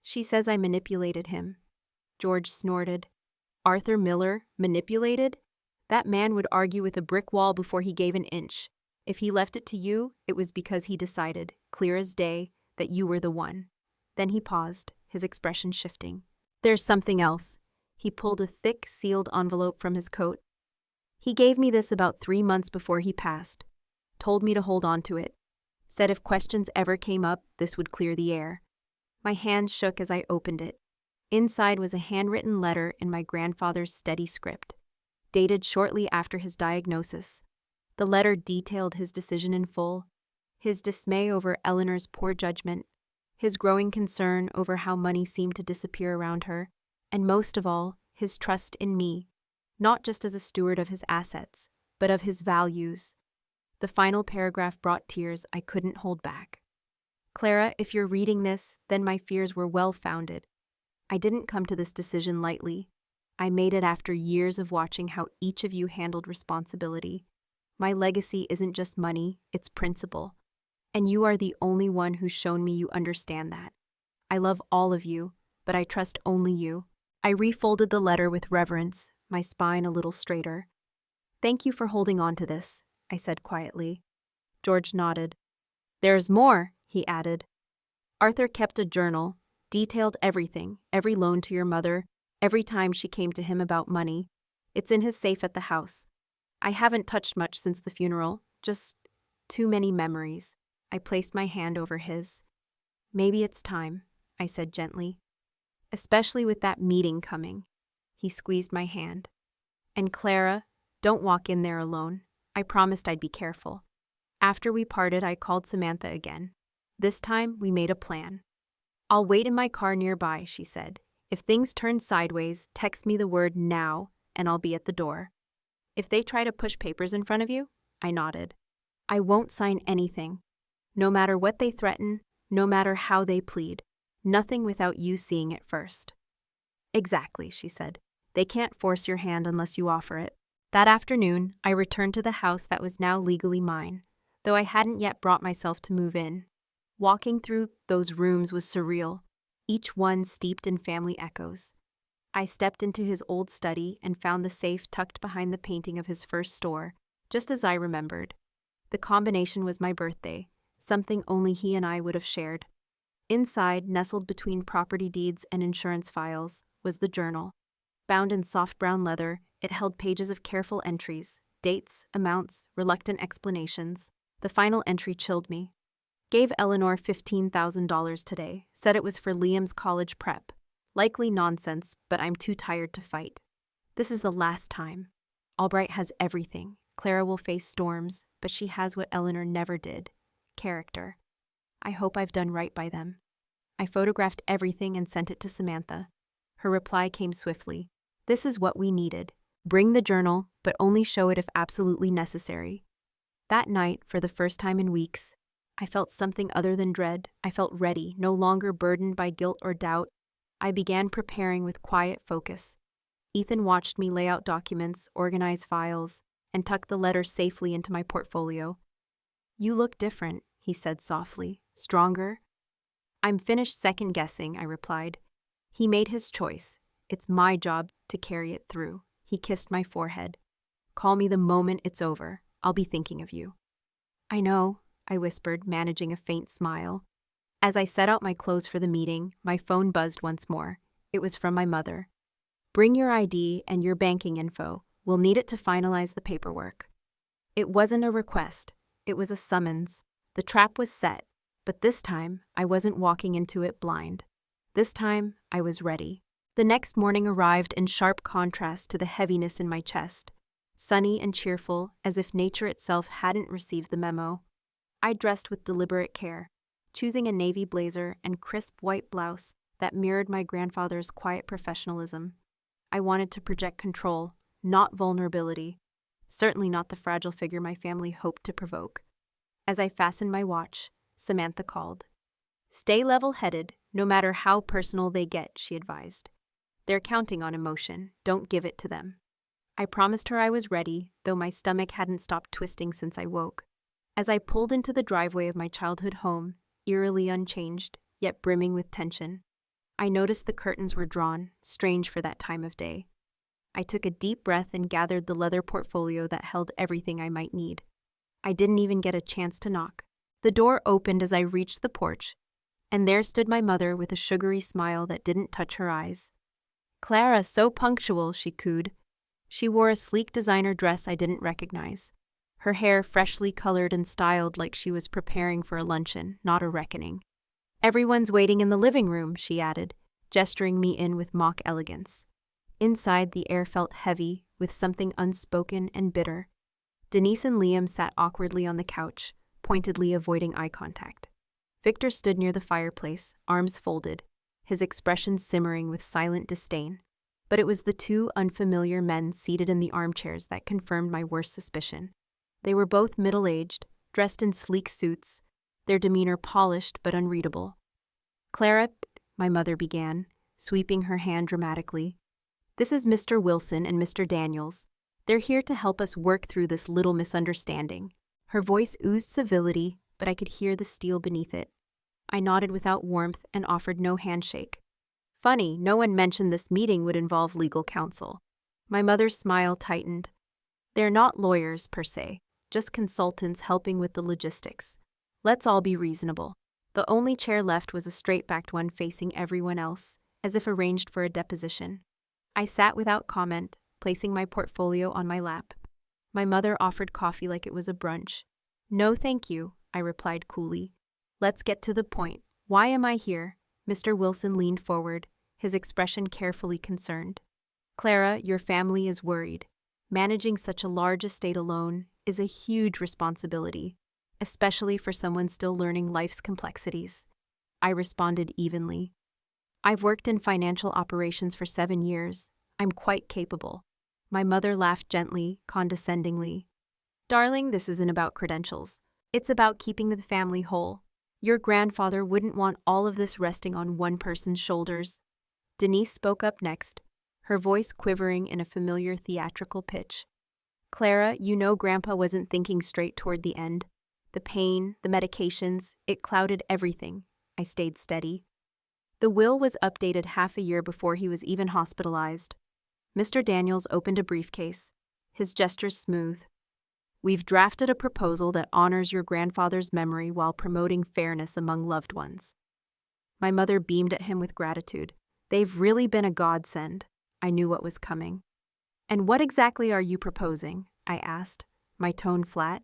She says I manipulated him. George snorted. Arthur Miller, manipulated? That man would argue with a brick wall before he gave an inch. If he left it to you, it was because he decided, clear as day, that you were the one. Then he paused, his expression shifting. There's something else. He pulled a thick, sealed envelope from his coat. He gave me this about 3 months before he passed. Told me to hold on to it. Said if questions ever came up, this would clear the air. My hands shook as I opened it. Inside was a handwritten letter in my grandfather's steady script, dated shortly after his diagnosis. The letter detailed his decision in full, his dismay over Eleanor's poor judgment, his growing concern over how money seemed to disappear around her, and most of all, his trust in me, not just as a steward of his assets, but of his values. The final paragraph brought tears I couldn't hold back. Clara, if you're reading this, then my fears were well-founded. I didn't come to this decision lightly. I made it after years of watching how each of you handled responsibility. My legacy isn't just money, it's principle. And you are the only one who's shown me you understand that. I love all of you, but I trust only you. I refolded the letter with reverence, my spine a little straighter. Thank you for holding on to this, I said quietly. George nodded. There's more, he added. Arthur kept a journal, detailed everything, every loan to your mother, every time she came to him about money. It's in his safe at the house. I haven't touched much since the funeral, just too many memories. I placed my hand over his. Maybe it's time, I said gently. Especially with that meeting coming. He squeezed my hand. And Clara, don't walk in there alone. I promised I'd be careful. After we parted, I called Samantha again. This time, we made a plan. I'll wait in my car nearby, she said. If things turn sideways, text me the word now, and I'll be at the door. If they try to push papers in front of you, I nodded. I won't sign anything. No matter what they threaten, no matter how they plead. Nothing without you seeing it first. Exactly, she said. They can't force your hand unless you offer it. That afternoon, I returned to the house that was now legally mine, though I hadn't yet brought myself to move in. Walking through those rooms was surreal, each one steeped in family echoes. I stepped into his old study and found the safe tucked behind the painting of his first store, just as I remembered. The combination was my birthday, something only he and I would have shared. Inside, nestled between property deeds and insurance files, was the journal. Bound in soft brown leather, it held pages of careful entries, dates, amounts, reluctant explanations. The final entry chilled me. Gave Eleanor $15,000 today, said it was for Liam's college prep. Likely nonsense, but I'm too tired to fight. This is the last time. Albright has everything. Clara will face storms, but she has what Eleanor never did: character. I hope I've done right by them. I photographed everything and sent it to Samantha. Her reply came swiftly. This is what we needed. Bring the journal, but only show it if absolutely necessary. That night, for the first time in weeks, I felt something other than dread. I felt ready, no longer burdened by guilt or doubt. I began preparing with quiet focus. Ethan watched me lay out documents, organize files, and tuck the letter safely into my portfolio. You look different, he said softly. Stronger? I'm finished second-guessing, I replied. He made his choice. It's my job to carry it through. He kissed my forehead. Call me the moment it's over. I'll be thinking of you. I know, I whispered, managing a faint smile. As I set out my clothes for the meeting, my phone buzzed once more. It was from my mother. Bring your ID and your banking info. We'll need it to finalize the paperwork. It wasn't a request. It was a summons. The trap was set, but this time I wasn't walking into it blind. This time I was ready. The next morning arrived in sharp contrast to the heaviness in my chest, sunny and cheerful, as if nature itself hadn't received the memo. I dressed with deliberate care, choosing a navy blazer and crisp white blouse that mirrored my grandfather's quiet professionalism. I wanted to project control, not vulnerability, certainly not the fragile figure my family hoped to provoke. As I fastened my watch, Samantha called. Stay level-headed, no matter how personal they get, she advised. They're counting on emotion. Don't give it to them. I promised her I was ready, though my stomach hadn't stopped twisting since I woke. As I pulled into the driveway of my childhood home, eerily unchanged, yet brimming with tension, I noticed the curtains were drawn, strange for that time of day. I took a deep breath and gathered the leather portfolio that held everything I might need. I didn't even get a chance to knock. The door opened as I reached the porch, and there stood my mother with a sugary smile that didn't touch her eyes. Clara, so punctual, she cooed. She wore a sleek designer dress I didn't recognize, her hair freshly colored and styled like she was preparing for a luncheon, not a reckoning. Everyone's waiting in the living room, she added, gesturing me in with mock elegance. Inside, the air felt heavy, with something unspoken and bitter. Denise and Liam sat awkwardly on the couch, pointedly avoiding eye contact. Victor stood near the fireplace, arms folded, his expression simmering with silent disdain. But it was the two unfamiliar men seated in the armchairs that confirmed my worst suspicion. They were both middle-aged, dressed in sleek suits, their demeanor polished but unreadable. Clara, my mother began, sweeping her hand dramatically. This is Mr. Wilson and Mr. Daniels. They're here to help us work through this little misunderstanding. Her voice oozed civility, but I could hear the steel beneath it. I nodded without warmth and offered no handshake. Funny, no one mentioned this meeting would involve legal counsel. My mother's smile tightened. They're not lawyers, per se, just consultants helping with the logistics. Let's all be reasonable. The only chair left was a straight-backed one facing everyone else, as if arranged for a deposition. I sat without comment, placing my portfolio on my lap. My mother offered coffee like it was a brunch. No, thank you, I replied coolly. Let's get to the point. Why am I here? Mr. Wilson leaned forward, his expression carefully concerned. Clara, your family is worried. Managing such a large estate alone is a huge responsibility, especially for someone still learning life's complexities. I responded evenly. I've worked in financial operations for 7 years. I'm quite capable. My mother laughed gently, condescendingly. Darling, this isn't about credentials. It's about keeping the family whole. Your grandfather wouldn't want all of this resting on one person's shoulders. Denise spoke up next, her voice quivering in a familiar theatrical pitch. Clara, you know Grandpa wasn't thinking straight toward the end. The pain, the medications, it clouded everything. I stayed steady. The will was updated half a year before he was even hospitalized. Mr. Daniels opened a briefcase, his gestures smooth. We've drafted a proposal that honors your grandfather's memory while promoting fairness among loved ones. My mother beamed at him with gratitude. They've really been a godsend. I knew what was coming. And what exactly are you proposing? I asked, my tone flat.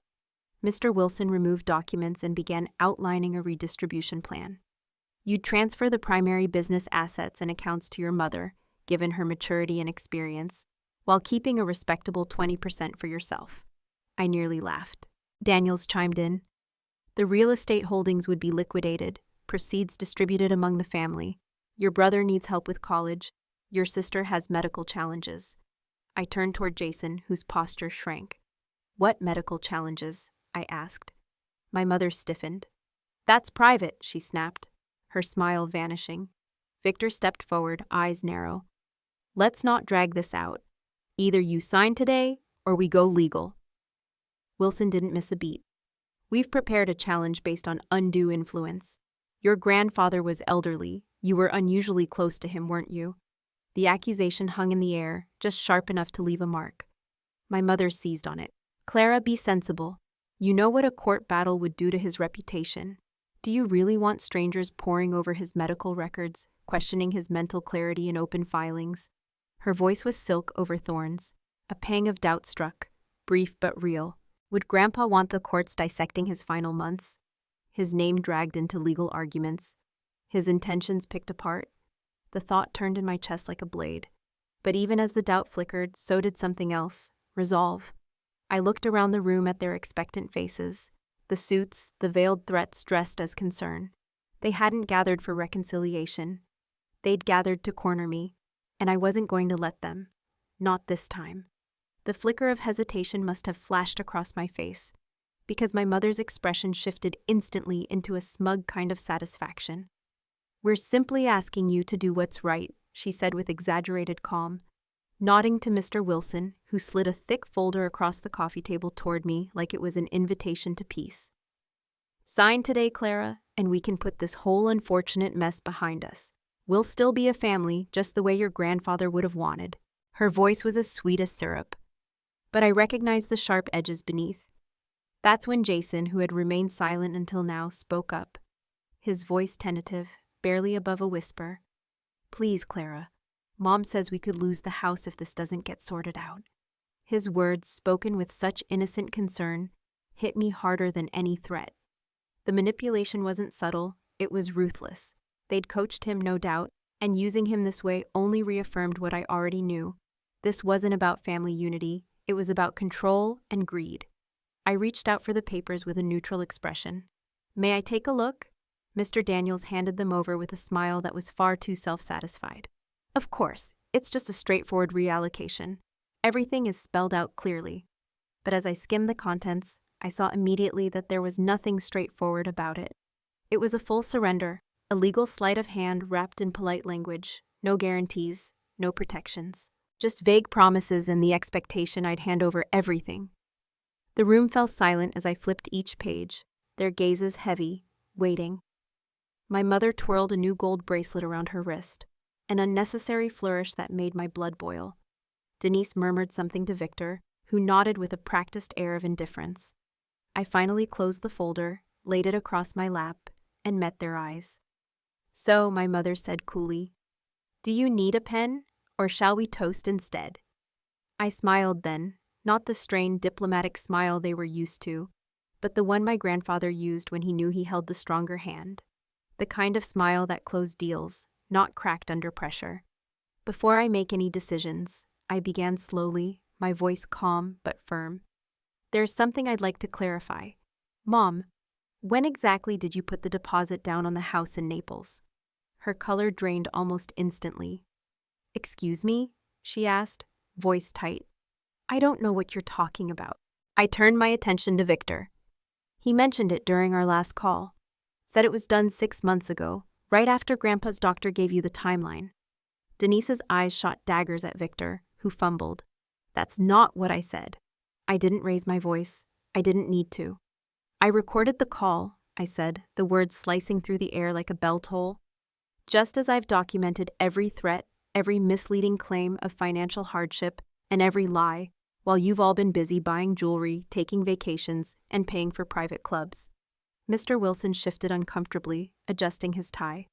Mr. Wilson removed documents and began outlining a redistribution plan. You'd transfer the primary business assets and accounts to your mother, given her maturity and experience, while keeping a respectable 20% for yourself. I nearly laughed. Daniels chimed in. The real estate holdings would be liquidated, proceeds distributed among the family. Your brother needs help with college. Your sister has medical challenges. I turned toward Jason, whose posture shrank. What medical challenges? I asked. My mother stiffened. That's private, she snapped, her smile vanishing. Victor stepped forward, eyes narrow. Let's not drag this out. Either you sign today, or we go legal. Wilson didn't miss a beat. We've prepared a challenge based on undue influence. Your grandfather was elderly. You were unusually close to him, weren't you? The accusation hung in the air, just sharp enough to leave a mark. My mother seized on it. Clara, be sensible. You know what a court battle would do to his reputation. Do you really want strangers poring over his medical records, questioning his mental clarity in open filings? Her voice was silk over thorns. A pang of doubt struck, brief but real. Would Grandpa want the courts dissecting his final months? His name dragged into legal arguments. His intentions picked apart. The thought turned in my chest like a blade. But even as the doubt flickered, so did something else, resolve. I looked around the room at their expectant faces, the suits, the veiled threats dressed as concern. They hadn't gathered for reconciliation. They'd gathered to corner me, and I wasn't going to let them. Not this time. The flicker of hesitation must have flashed across my face, because my mother's expression shifted instantly into a smug kind of satisfaction. We're simply asking you to do what's right, she said with exaggerated calm, nodding to Mr. Wilson, who slid a thick folder across the coffee table toward me like it was an invitation to peace. Sign today, Clara, and we can put this whole unfortunate mess behind us. We'll still be a family, just the way your grandfather would have wanted. Her voice was as sweet as syrup. But I recognized the sharp edges beneath. That's when Jason, who had remained silent until now, spoke up. His voice tentative, barely above a whisper. Please, Clara. Mom says we could lose the house if this doesn't get sorted out. His words, spoken with such innocent concern, hit me harder than any threat. The manipulation wasn't subtle, it was ruthless. They'd coached him, no doubt, and using him this way only reaffirmed what I already knew. This wasn't about family unity, it was about control and greed. I reached out for the papers with a neutral expression. May I take a look? Mr. Daniels handed them over with a smile that was far too self-satisfied. Of course, it's just a straightforward reallocation. Everything is spelled out clearly. But as I skimmed the contents, I saw immediately that there was nothing straightforward about it. It was a full surrender, a legal sleight of hand wrapped in polite language, no guarantees, no protections. Just vague promises and the expectation I'd hand over everything. The room fell silent as I flipped each page, their gazes heavy, waiting. My mother twirled a new gold bracelet around her wrist, an unnecessary flourish that made my blood boil. Denise murmured something to Victor, who nodded with a practiced air of indifference. I finally closed the folder, laid it across my lap, and met their eyes. So, my mother said coolly, "Do you need a pen, or shall we toast instead?" I smiled then, not the strained diplomatic smile they were used to, but the one my grandfather used when he knew he held the stronger hand. The kind of smile that closed deals, not cracked under pressure. Before I make any decisions, I began slowly, my voice calm but firm. There's something I'd like to clarify. Mom, when exactly did you put the deposit down on the house in Naples? Her color drained almost instantly. Excuse me? She asked, voice tight. I don't know what you're talking about. I turned my attention to Victor. He mentioned it during our last call. Said it was done 6 months ago, right after Grandpa's doctor gave you the timeline. Denise's eyes shot daggers at Victor, who fumbled. That's not what I said. I didn't raise my voice. I didn't need to. I recorded the call, I said, the words slicing through the air like a bell toll. Just as I've documented every threat, every misleading claim of financial hardship, and every lie, while you've all been busy buying jewelry, taking vacations, and paying for private clubs. Mr. Wilson shifted uncomfortably, adjusting his tie.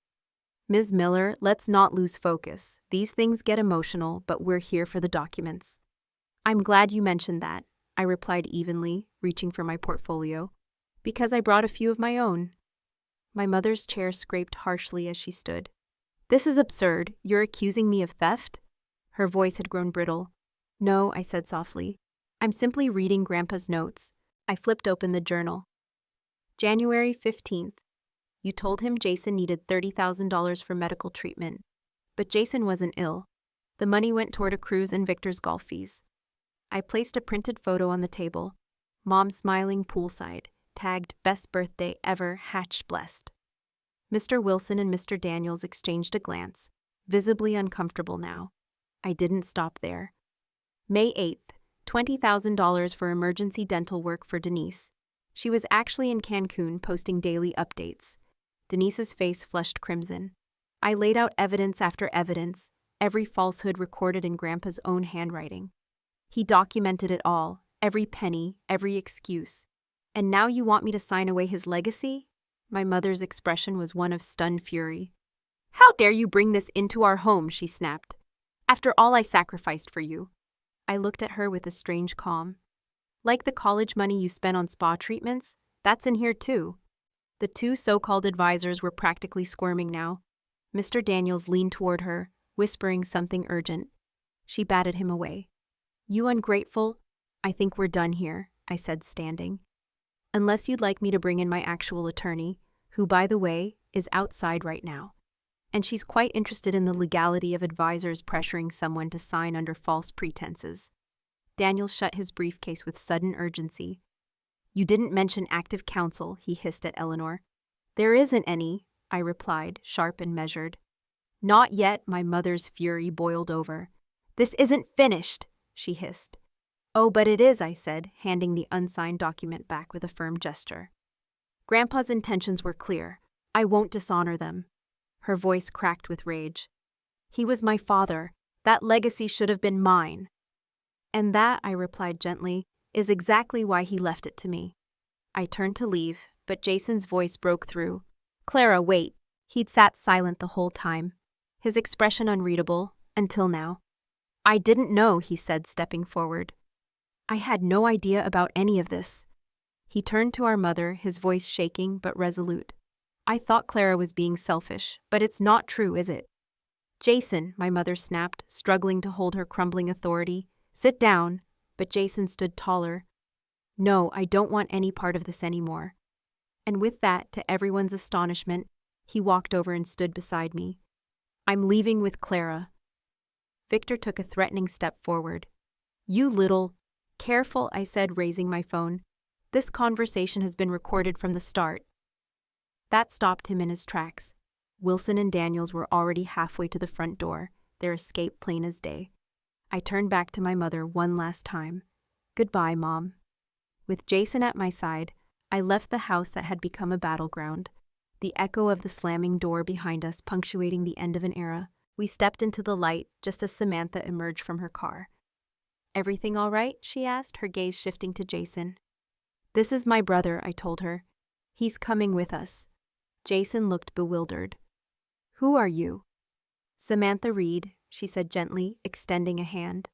Ms. Miller, let's not lose focus. These things get emotional, but we're here for the documents. I'm glad you mentioned that, I replied evenly, reaching for my portfolio, because I brought a few of my own. My mother's chair scraped harshly as she stood. This is absurd. You're accusing me of theft? Her voice had grown brittle. No, I said softly. I'm simply reading Grandpa's notes. I flipped open the journal. January 15th. You told him Jason needed $30,000 for medical treatment. But Jason wasn't ill. The money went toward a cruise and Victor's golf fees. I placed a printed photo on the table. Mom smiling poolside, tagged best birthday ever, hatch blessed. Mr. Wilson and Mr. Daniels exchanged a glance, visibly uncomfortable now. I didn't stop there. May 8th, $20,000 for emergency dental work for Denise. She was actually in Cancun posting daily updates. Denise's face flushed crimson. I laid out evidence after evidence, every falsehood recorded in Grandpa's own handwriting. He documented it all, every penny, every excuse. And now you want me to sign away his legacy? My mother's expression was one of stunned fury. How dare you bring this into our home, she snapped. After all I sacrificed for you. I looked at her with a strange calm. Like the college money you spent on spa treatments, that's in here too. The two so-called advisors were practically squirming now. Mr. Daniels leaned toward her, whispering something urgent. She batted him away. You ungrateful. I think we're done here, I said, standing. Unless you'd like me to bring in my actual attorney, who, by the way, is outside right now. And she's quite interested in the legality of advisors pressuring someone to sign under false pretenses. Daniel shut his briefcase with sudden urgency. You didn't mention active counsel, he hissed at Eleanor. There isn't any, I replied, sharp and measured. Not yet, my mother's fury boiled over. This isn't finished, she hissed. Oh, but it is, I said, handing the unsigned document back with a firm gesture. Grandpa's intentions were clear. I won't dishonor them. Her voice cracked with rage. He was my father. That legacy should have been mine. And that, I replied gently, is exactly why he left it to me. I turned to leave, but Jason's voice broke through. Clara, wait. He'd sat silent the whole time, his expression unreadable, until now. I didn't know, he said, stepping forward. I had no idea about any of this. He turned to our mother, his voice shaking but resolute. I thought Clara was being selfish, but it's not true, is it? Jason, my mother snapped, struggling to hold her crumbling authority. Sit down. But Jason stood taller. No, I don't want any part of this anymore. And with that, to everyone's astonishment, he walked over and stood beside me. I'm leaving with Clara. Victor took a threatening step forward. You little... Careful, I said, raising my phone. This conversation has been recorded from the start. That stopped him in his tracks. Wilson and Daniels were already halfway to the front door, their escape plain as day. I turned back to my mother one last time. Goodbye, Mom. With Jason at my side, I left the house that had become a battleground, the echo of the slamming door behind us punctuating the end of an era. We stepped into the light just as Samantha emerged from her car. Everything all right? She asked, her gaze shifting to Jason. This is my brother, I told her. He's coming with us. Jason looked bewildered. Who are you? Samantha Reed, she said gently, extending a hand.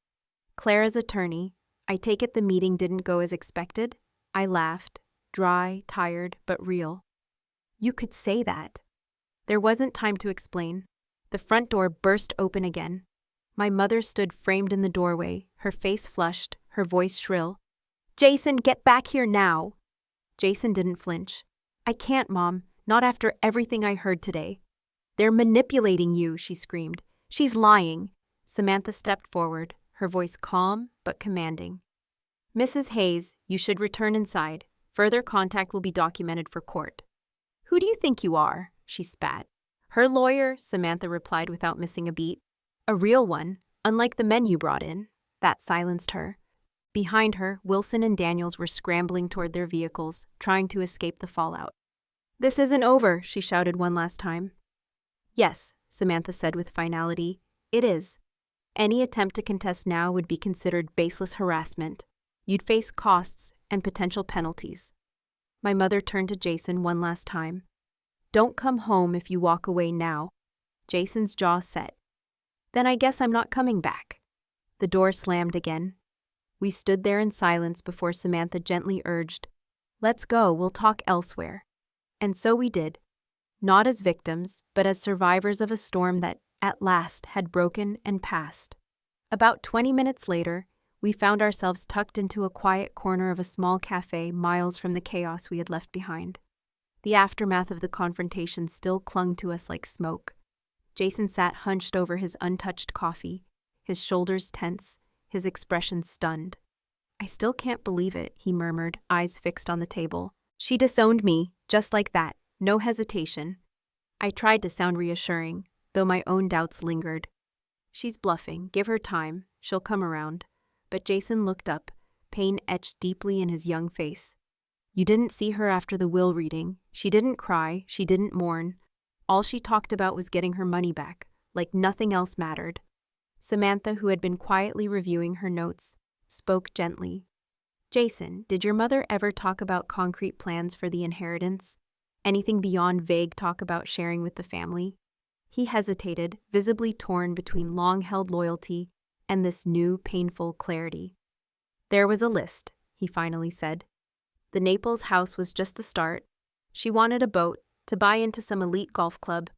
Clara's attorney. I take it the meeting didn't go as expected? I laughed, dry, tired, but real. You could say that. There wasn't time to explain. The front door burst open again. My mother stood framed in the doorway, her face flushed, her voice shrill. Jason, get back here now! Jason didn't flinch. I can't, Mom, not after everything I heard today. They're manipulating you, she screamed. She's lying. Samantha stepped forward, her voice calm but commanding. Mrs. Hayes, you should return inside. Further contact will be documented for court. "Who do you think you are?" she spat. "Her lawyer," Samantha replied without missing a beat. "A real one, unlike the men you brought in." That silenced her. Behind her, Wilson and Daniels were scrambling toward their vehicles, trying to escape the fallout. "This isn't over," she shouted one last time. "Yes," Samantha said with finality, "it is. Any attempt to contest now would be considered baseless harassment. You'd face costs and potential penalties." My mother turned to Jason one last time. "Don't come home if you walk away now." Jason's jaw set. "Then I guess I'm not coming back." The door slammed again. We stood there in silence before Samantha gently urged, "Let's go, we'll talk elsewhere." And so we did. Not as victims, but as survivors of a storm that, at last, had broken and passed. About 20 minutes later, we found ourselves tucked into a quiet corner of a small cafe miles from the chaos we had left behind. The aftermath of the confrontation still clung to us like smoke. Jason sat hunched over his untouched coffee, his shoulders tense, his expression stunned. "I still can't believe it," he murmured, eyes fixed on the table. "She disowned me, just like that, no hesitation." I tried to sound reassuring, though my own doubts lingered. "She's bluffing, give her time, she'll come around." But Jason looked up, pain etched deeply in his young face. "You didn't see her after the will reading. She didn't cry, she didn't mourn. All she talked about was getting her money back, like nothing else mattered." Samantha, who had been quietly reviewing her notes, spoke gently. "Jason, did your mother ever talk about concrete plans for the inheritance? Anything beyond vague talk about sharing with the family?" He hesitated, visibly torn between long-held loyalty and this new, painful clarity. "There was a list," he finally said. "The Naples house was just the start. She wanted a boat, to buy into some elite golf club,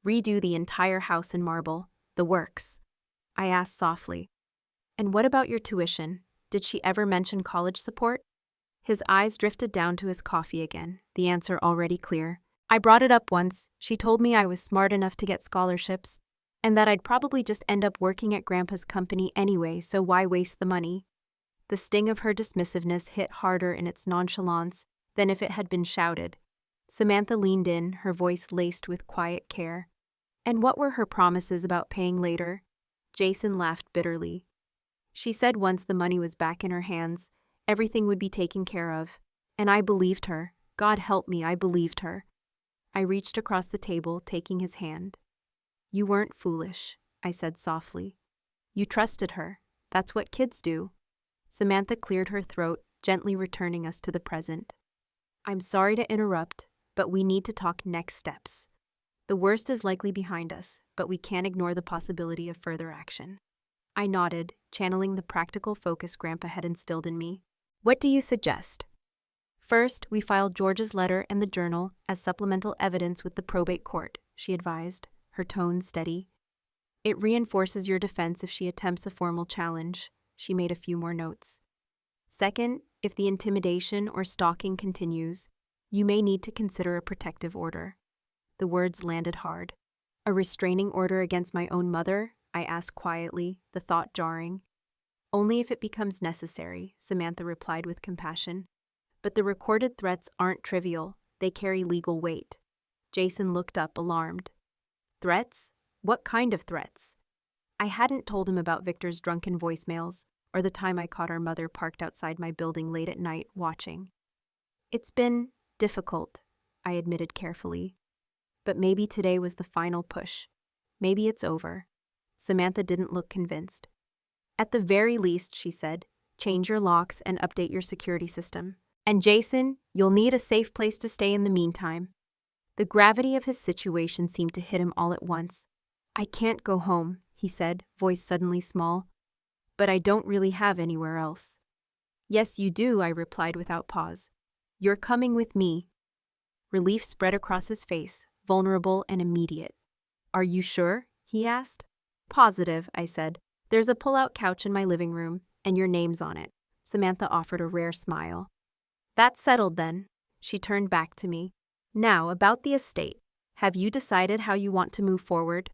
redo the entire house in marble, the works." I asked softly, "And what about your tuition? Did she ever mention college support?" His eyes drifted down to his coffee again, the answer already clear. "I brought it up once. She told me I was smart enough to get scholarships, and that I'd probably just end up working at Grandpa's company anyway, so why waste the money?" The sting of her dismissiveness hit harder in its nonchalance than if it had been shouted. Samantha leaned in, her voice laced with quiet care. "And what were her promises about paying later?" Jason laughed bitterly. "She said once the money was back in her hands, everything would be taken care of. And I believed her. God help me, I believed her." I reached across the table, taking his hand. "You weren't foolish," I said softly. "You trusted her. That's what kids do." Samantha cleared her throat, gently returning us to the present. "I'm sorry to interrupt, but we need to talk next steps. The worst is likely behind us, but we can't ignore the possibility of further action." I nodded, channeling the practical focus Grandpa had instilled in me. "What do you suggest?" "First, we filed George's letter and the journal as supplemental evidence with the probate court," she advised, her tone steady. "It reinforces your defense if she attempts a formal challenge." She made a few more notes. "Second, if the intimidation or stalking continues, you may need to consider a protective order." The words landed hard. "A restraining order against my own mother?" I asked quietly, the thought jarring. "Only if it becomes necessary," Samantha replied with compassion. "But the recorded threats aren't trivial. They carry legal weight." Jason looked up, alarmed. "Threats? What kind of threats?" I hadn't told him about Victor's drunken voicemails, or the time I caught our mother parked outside my building late at night, watching. "It's been difficult," I admitted carefully. "But maybe today was the final push. Maybe it's over." Samantha didn't look convinced. "At the very least," she said, "change your locks and update your security system. And Jason, you'll need a safe place to stay in the meantime." The gravity of his situation seemed to hit him all at once. "I can't go home," he said, voice suddenly small. "But I don't really have anywhere else." "Yes, you do," I replied without pause. "You're coming with me." Relief spread across his face, vulnerable and immediate. "Are you sure?" he asked. "Positive," I said. "There's a pull-out couch in my living room, and your name's on it." Samantha offered a rare smile. "That's settled then." She turned back to me. "Now, about the estate. Have you decided how you want to move forward?"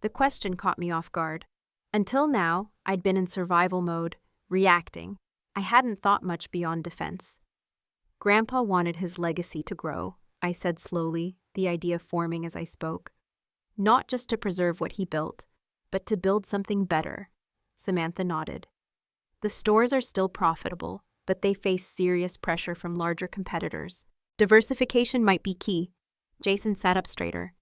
The question caught me off guard. Until now, I'd been in survival mode, reacting. I hadn't thought much beyond defense. Grandpa wanted his legacy to grow. I said slowly, the idea forming as I spoke. Not just to preserve what he built, but to build something better. Samantha nodded. The stores are still profitable, but they face serious pressure from larger competitors. Diversification might be key. Jason sat up straighter.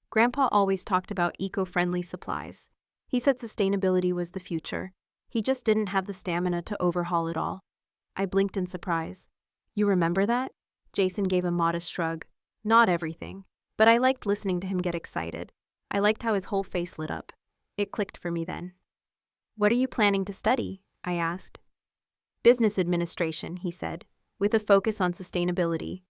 Grandpa always talked about eco-friendly supplies. He said sustainability was the future. He just didn't have the stamina to overhaul it all. I blinked in surprise. You remember that? Jason gave a modest shrug. Not everything, but I liked listening to him get excited. I liked how his whole face lit up. It clicked for me then. What are you planning to study? I asked. Business administration, he said, with a focus on sustainability.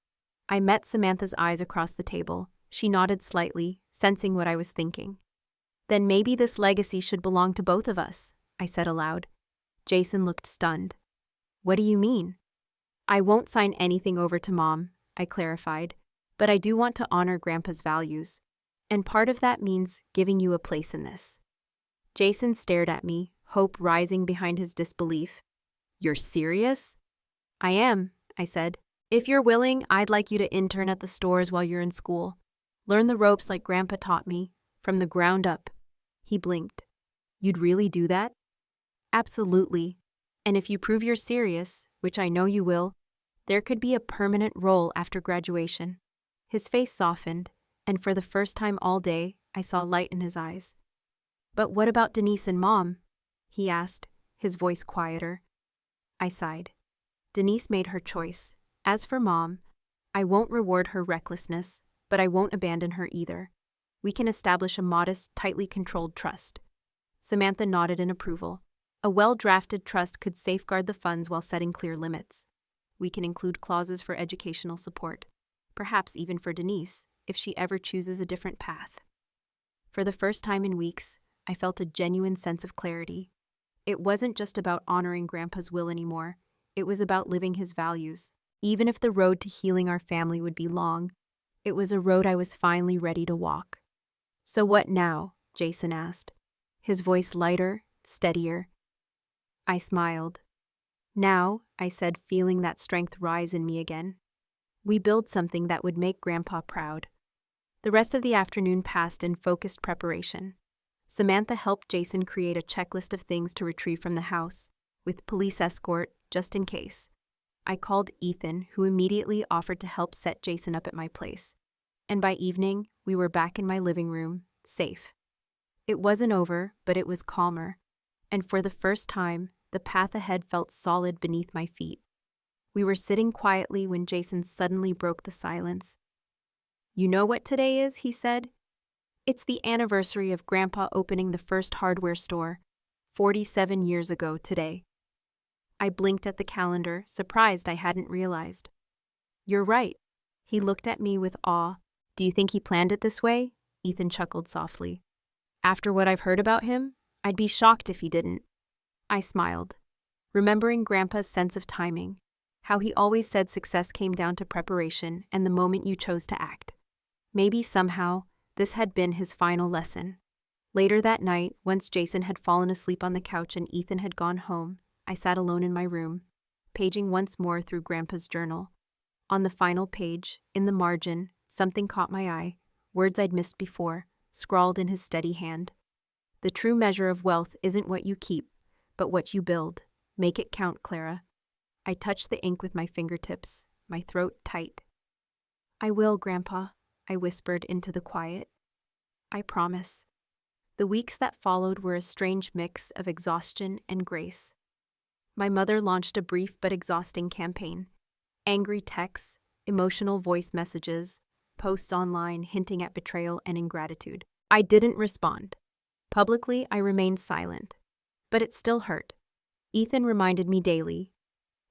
I met Samantha's eyes across the table. She nodded slightly, sensing what I was thinking. Then maybe this legacy should belong to both of us, I said aloud. Jason looked stunned. What do you mean? I won't sign anything over to Mom, I clarified, but I do want to honor Grandpa's values, and part of that means giving you a place in this. Jason stared at me, hope rising behind his disbelief. You're serious? I am, I said. If you're willing, I'd like you to intern at the stores while you're in school. Learn the ropes like Grandpa taught me, from the ground up. He blinked. You'd really do that? Absolutely. And if you prove you're serious, which I know you will, there could be a permanent role after graduation. His face softened, and for the first time all day, I saw light in his eyes. But what about Denise and Mom? He asked, his voice quieter. I sighed. Denise made her choice. As for Mom, I won't reward her recklessness, but I won't abandon her either. We can establish a modest, tightly controlled trust. Samantha nodded in approval. A well-drafted trust could safeguard the funds while setting clear limits. We can include clauses for educational support, perhaps even for Denise, if she ever chooses a different path. For the first time in weeks, I felt a genuine sense of clarity. It wasn't just about honoring Grandpa's will anymore. It was about living his values. Even if the road to healing our family would be long, it was a road I was finally ready to walk. So what now? Jason asked, his voice lighter, steadier. I smiled. Now, I said, feeling that strength rise in me again. We build something that would make Grandpa proud. The rest of the afternoon passed in focused preparation. Samantha helped Jason create a checklist of things to retrieve from the house, with police escort, just in case. I called Ethan, who immediately offered to help set Jason up at my place. And by evening, we were back in my living room, safe. It wasn't over, but it was calmer. And for the first time, the path ahead felt solid beneath my feet. We were sitting quietly when Jason suddenly broke the silence. You know what today is, he said. It's the anniversary of Grandpa opening the first hardware store, 47 years ago today. I blinked at the calendar, surprised I hadn't realized. You're right. He looked at me with awe. Do you think he planned it this way? Ethan chuckled softly. After what I've heard about him, I'd be shocked if he didn't. I smiled, remembering Grandpa's sense of timing, how he always said success came down to preparation and the moment you chose to act. Maybe somehow, this had been his final lesson. Later that night, once Jason had fallen asleep on the couch and Ethan had gone home, I sat alone in my room, paging once more through Grandpa's journal. On the final page, in the margin, something caught my eye, words I'd missed before, scrawled in his steady hand. The true measure of wealth isn't what you keep, but what you build. Make it count, Clara. I touched the ink with my fingertips, my throat tight. I will, Grandpa, I whispered into the quiet. I promise. The weeks that followed were a strange mix of exhaustion and grace. My mother launched a brief but exhausting campaign. Angry texts, emotional voice messages, posts online hinting at betrayal and ingratitude. I didn't respond. Publicly, I remained silent. But it still hurt. Ethan reminded me daily.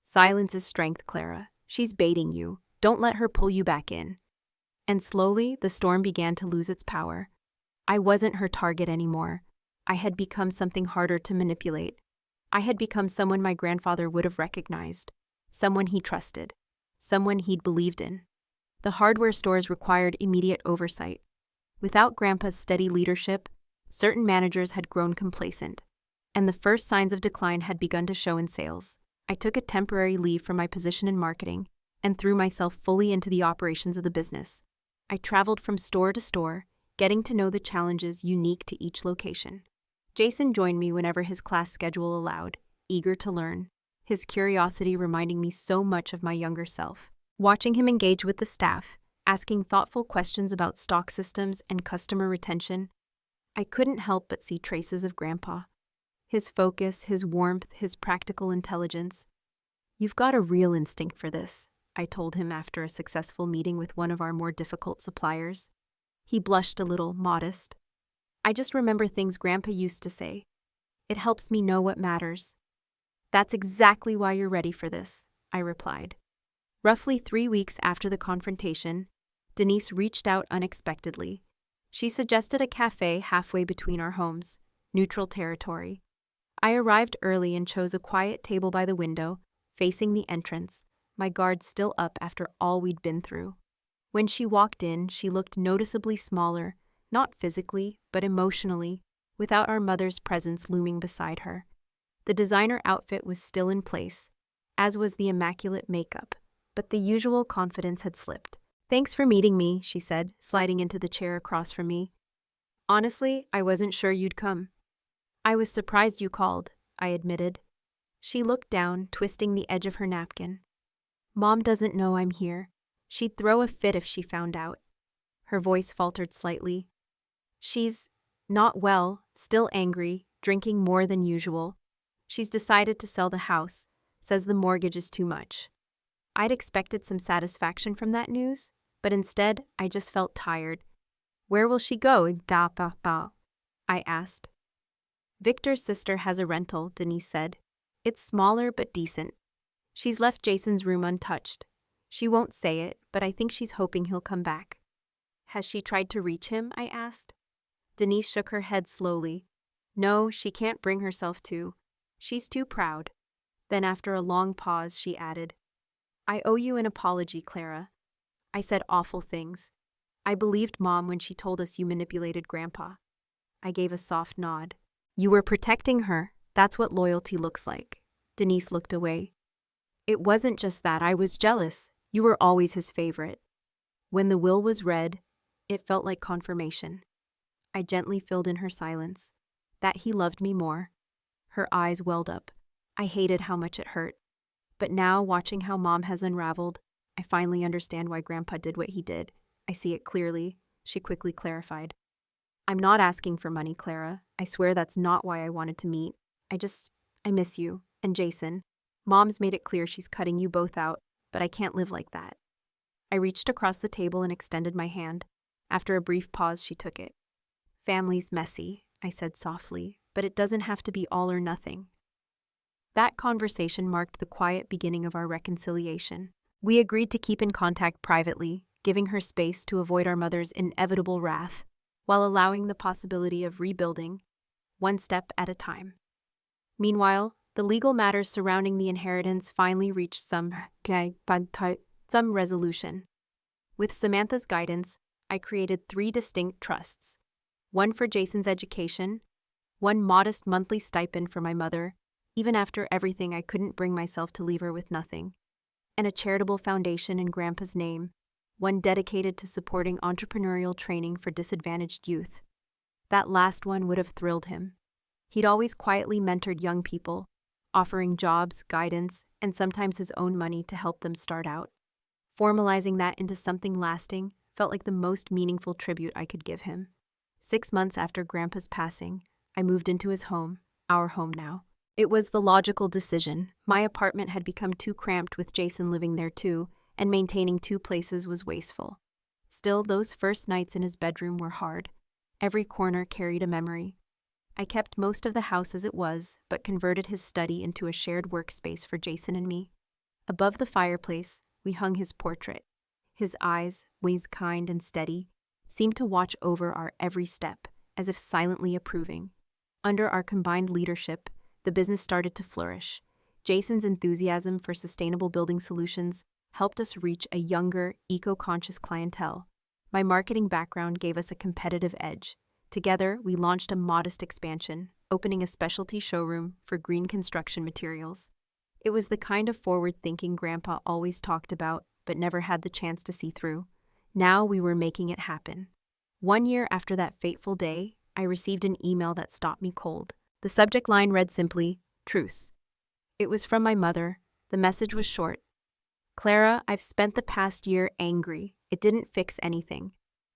Silence is strength, Clara. She's baiting you. Don't let her pull you back in. And slowly, the storm began to lose its power. I wasn't her target anymore. I had become something harder to manipulate. I had become someone my grandfather would have recognized, someone he trusted, someone he'd believed in. The hardware stores required immediate oversight. Without Grandpa's steady leadership, certain managers had grown complacent, and the first signs of decline had begun to show in sales. I took a temporary leave from my position in marketing, and threw myself fully into the operations of the business. I traveled from store to store, getting to know the challenges unique to each location. Jason joined me whenever his class schedule allowed, eager to learn, his curiosity reminding me so much of my younger self. Watching him engage with the staff, asking thoughtful questions about stock systems and customer retention, I couldn't help but see traces of Grandpa. His focus, his warmth, his practical intelligence. "You've got a real instinct for this," I told him after a successful meeting with one of our more difficult suppliers. He blushed a little, modest. "I just remember things Grandpa used to say. It helps me know what matters." "That's exactly why you're ready for this," I replied. Roughly 3 weeks after the confrontation, Denise reached out unexpectedly. She suggested a cafe halfway between our homes, neutral territory. I arrived early and chose a quiet table by the window, facing the entrance, my guard still up after all we'd been through. When she walked in, she looked noticeably smaller, not physically, but emotionally, without our mother's presence looming beside her. The designer outfit was still in place, as was the immaculate makeup, but the usual confidence had slipped. "Thanks for meeting me," she said, sliding into the chair across from me. "Honestly, I wasn't sure you'd come." "I was surprised you called," I admitted. She looked down, twisting the edge of her napkin. "Mom doesn't know I'm here. She'd throw a fit if she found out." Her voice faltered slightly. "She's not well, still angry, drinking more than usual. She's decided to sell the house, says the mortgage is too much." I'd expected some satisfaction from that news, but instead I just felt tired. "Where will she go?" I asked. "Victor's sister has a rental," Denise said. "It's smaller but decent. She's left Jason's room untouched. She won't say it, but I think she's hoping he'll come back." "Has she tried to reach him?" I asked. Denise shook her head slowly. "No, she can't bring herself to. She's too proud." Then after a long pause, she added, "I owe you an apology, Clara. I said awful things. I believed Mom when she told us you manipulated Grandpa." I gave a soft nod. "You were protecting her. That's what loyalty looks like." Denise looked away. "It wasn't just that. I was jealous. You were always his favorite." When the will was read, it felt like confirmation. I gently filled in her silence. That he loved me more. Her eyes welled up. I hated how much it hurt. But now, watching how Mom has unraveled, I finally understand why Grandpa did what he did. "I see it clearly," she quickly clarified. "I'm not asking for money, Clara. I swear that's not why I wanted to meet. I miss you, and Jason. Mom's made it clear she's cutting you both out, but I can't live like that." I reached across the table and extended my hand. After a brief pause, she took it. "Family's messy," I said softly, "but it doesn't have to be all or nothing." That conversation marked the quiet beginning of our reconciliation. We agreed to keep in contact privately, giving her space to avoid our mother's inevitable wrath, while allowing the possibility of rebuilding, one step at a time. Meanwhile, the legal matters surrounding the inheritance finally reached some resolution. With Samantha's guidance, I created 3 distinct trusts. One for Jason's education, one modest monthly stipend for my mother, even after everything I couldn't bring myself to leave her with nothing, and a charitable foundation in Grandpa's name, one dedicated to supporting entrepreneurial training for disadvantaged youth. That last one would have thrilled him. He'd always quietly mentored young people, offering jobs, guidance, and sometimes his own money to help them start out. Formalizing that into something lasting felt like the most meaningful tribute I could give him. 6 months after Grandpa's passing, I moved into his home, our home now. It was the logical decision. My apartment had become too cramped with Jason living there too, and maintaining 2 places was wasteful. Still, those first nights in his bedroom were hard. Every corner carried a memory. I kept most of the house as it was, but converted his study into a shared workspace for Jason and me. Above the fireplace, we hung his portrait. His eyes, always kind and steady, seemed to watch over our every step, as if silently approving. Under our combined leadership, the business started to flourish. Jason's enthusiasm for sustainable building solutions helped us reach a younger, eco-conscious clientele. My marketing background gave us a competitive edge. Together, we launched a modest expansion, opening a specialty showroom for green construction materials. It was the kind of forward-thinking Grandpa always talked about, but never had the chance to see through. Now we were making it happen. 1 year after that fateful day, I received an email that stopped me cold. The subject line read simply, "Truce." It was from my mother. The message was short. "Clara, I've spent the past year angry. It didn't fix anything.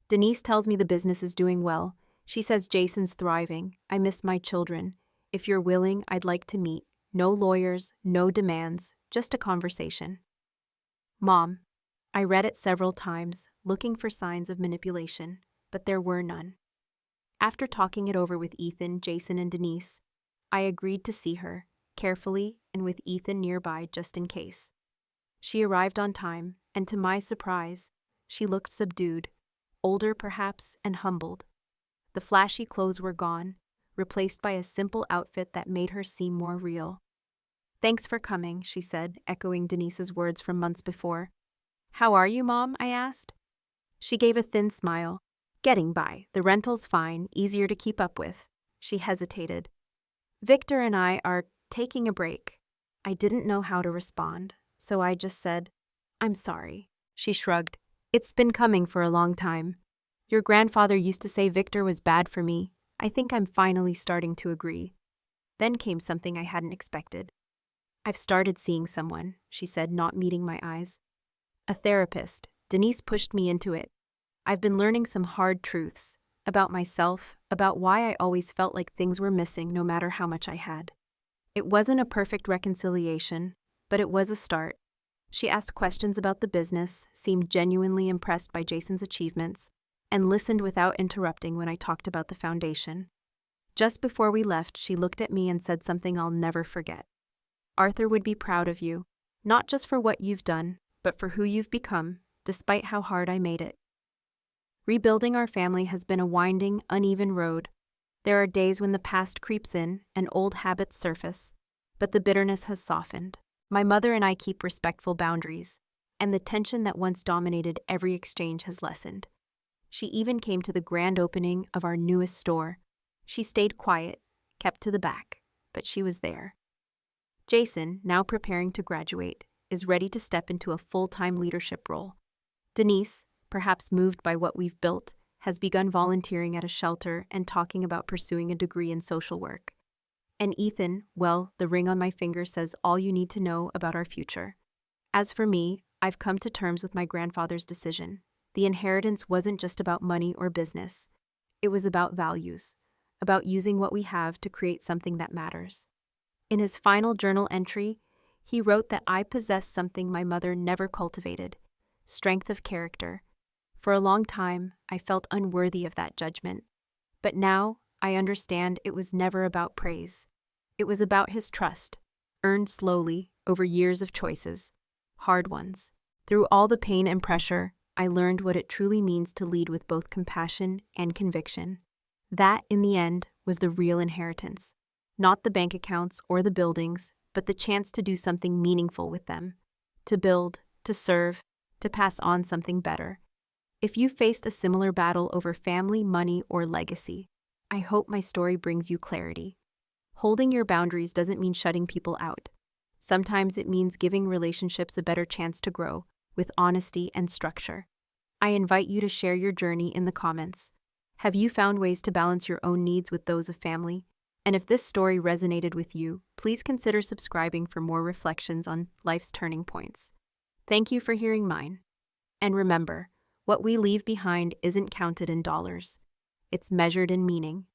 Denise tells me the business is doing well. She says Jason's thriving. I miss my children. If you're willing, I'd like to meet. No lawyers, no demands, just a conversation." Mom. I read it several times, looking for signs of manipulation, but there were none. After talking it over with Ethan, Jason, and Denise, I agreed to see her, carefully and with Ethan nearby just in case. She arrived on time, and to my surprise, she looked subdued, older perhaps, and humbled. The flashy clothes were gone, replaced by a simple outfit that made her seem more real. "Thanks for coming," she said, echoing Denise's words from months before. "How are you, Mom?" I asked. She gave a thin smile. "Getting by. The rental's fine, easier to keep up with." She hesitated. "Victor and I are taking a break." I didn't know how to respond, so I just said, "I'm sorry." She shrugged. "It's been coming for a long time. Your grandfather used to say Victor was bad for me. I think I'm finally starting to agree." Then came something I hadn't expected. "I've started seeing someone," she said, not meeting my eyes. "A therapist." Denise pushed me into it. "I've been learning some hard truths about myself, about why I always felt like things were missing no matter how much I had." It wasn't a perfect reconciliation, but it was a start. She asked questions about the business, seemed genuinely impressed by Jason's achievements, and listened without interrupting when I talked about the foundation. Just before we left, she looked at me and said something I'll never forget. "Arthur would be proud of you, not just for what you've done, but for who you've become, despite how hard I made it." Rebuilding our family has been a winding, uneven road. There are days when the past creeps in and old habits surface, but the bitterness has softened. My mother and I keep respectful boundaries, and the tension that once dominated every exchange has lessened. She even came to the grand opening of our newest store. She stayed quiet, kept to the back, but she was there. Jason, now preparing to graduate, is ready to step into a full-time leadership role. Denise, perhaps moved by what we've built, has begun volunteering at a shelter and talking about pursuing a degree in social work. And Ethan, well, the ring on my finger says all you need to know about our future. As for me, I've come to terms with my grandfather's decision. The inheritance wasn't just about money or business. It was about values, about using what we have to create something that matters. In his final journal entry, he wrote that I possessed something my mother never cultivated: strength of character. For a long time, I felt unworthy of that judgment. But now, I understand it was never about praise. It was about his trust, earned slowly over years of choices, hard ones. Through all the pain and pressure, I learned what it truly means to lead with both compassion and conviction. That, in the end, was the real inheritance. Not the bank accounts or the buildings, but the chance to do something meaningful with them. To build, to serve, to pass on something better. If you faced a similar battle over family, money, or legacy, I hope my story brings you clarity. Holding your boundaries doesn't mean shutting people out. Sometimes it means giving relationships a better chance to grow, with honesty and structure. I invite you to share your journey in the comments. Have you found ways to balance your own needs with those of family? And if this story resonated with you, please consider subscribing for more reflections on life's turning points. Thank you for hearing mine. And remember, what we leave behind isn't counted in dollars. It's measured in meaning.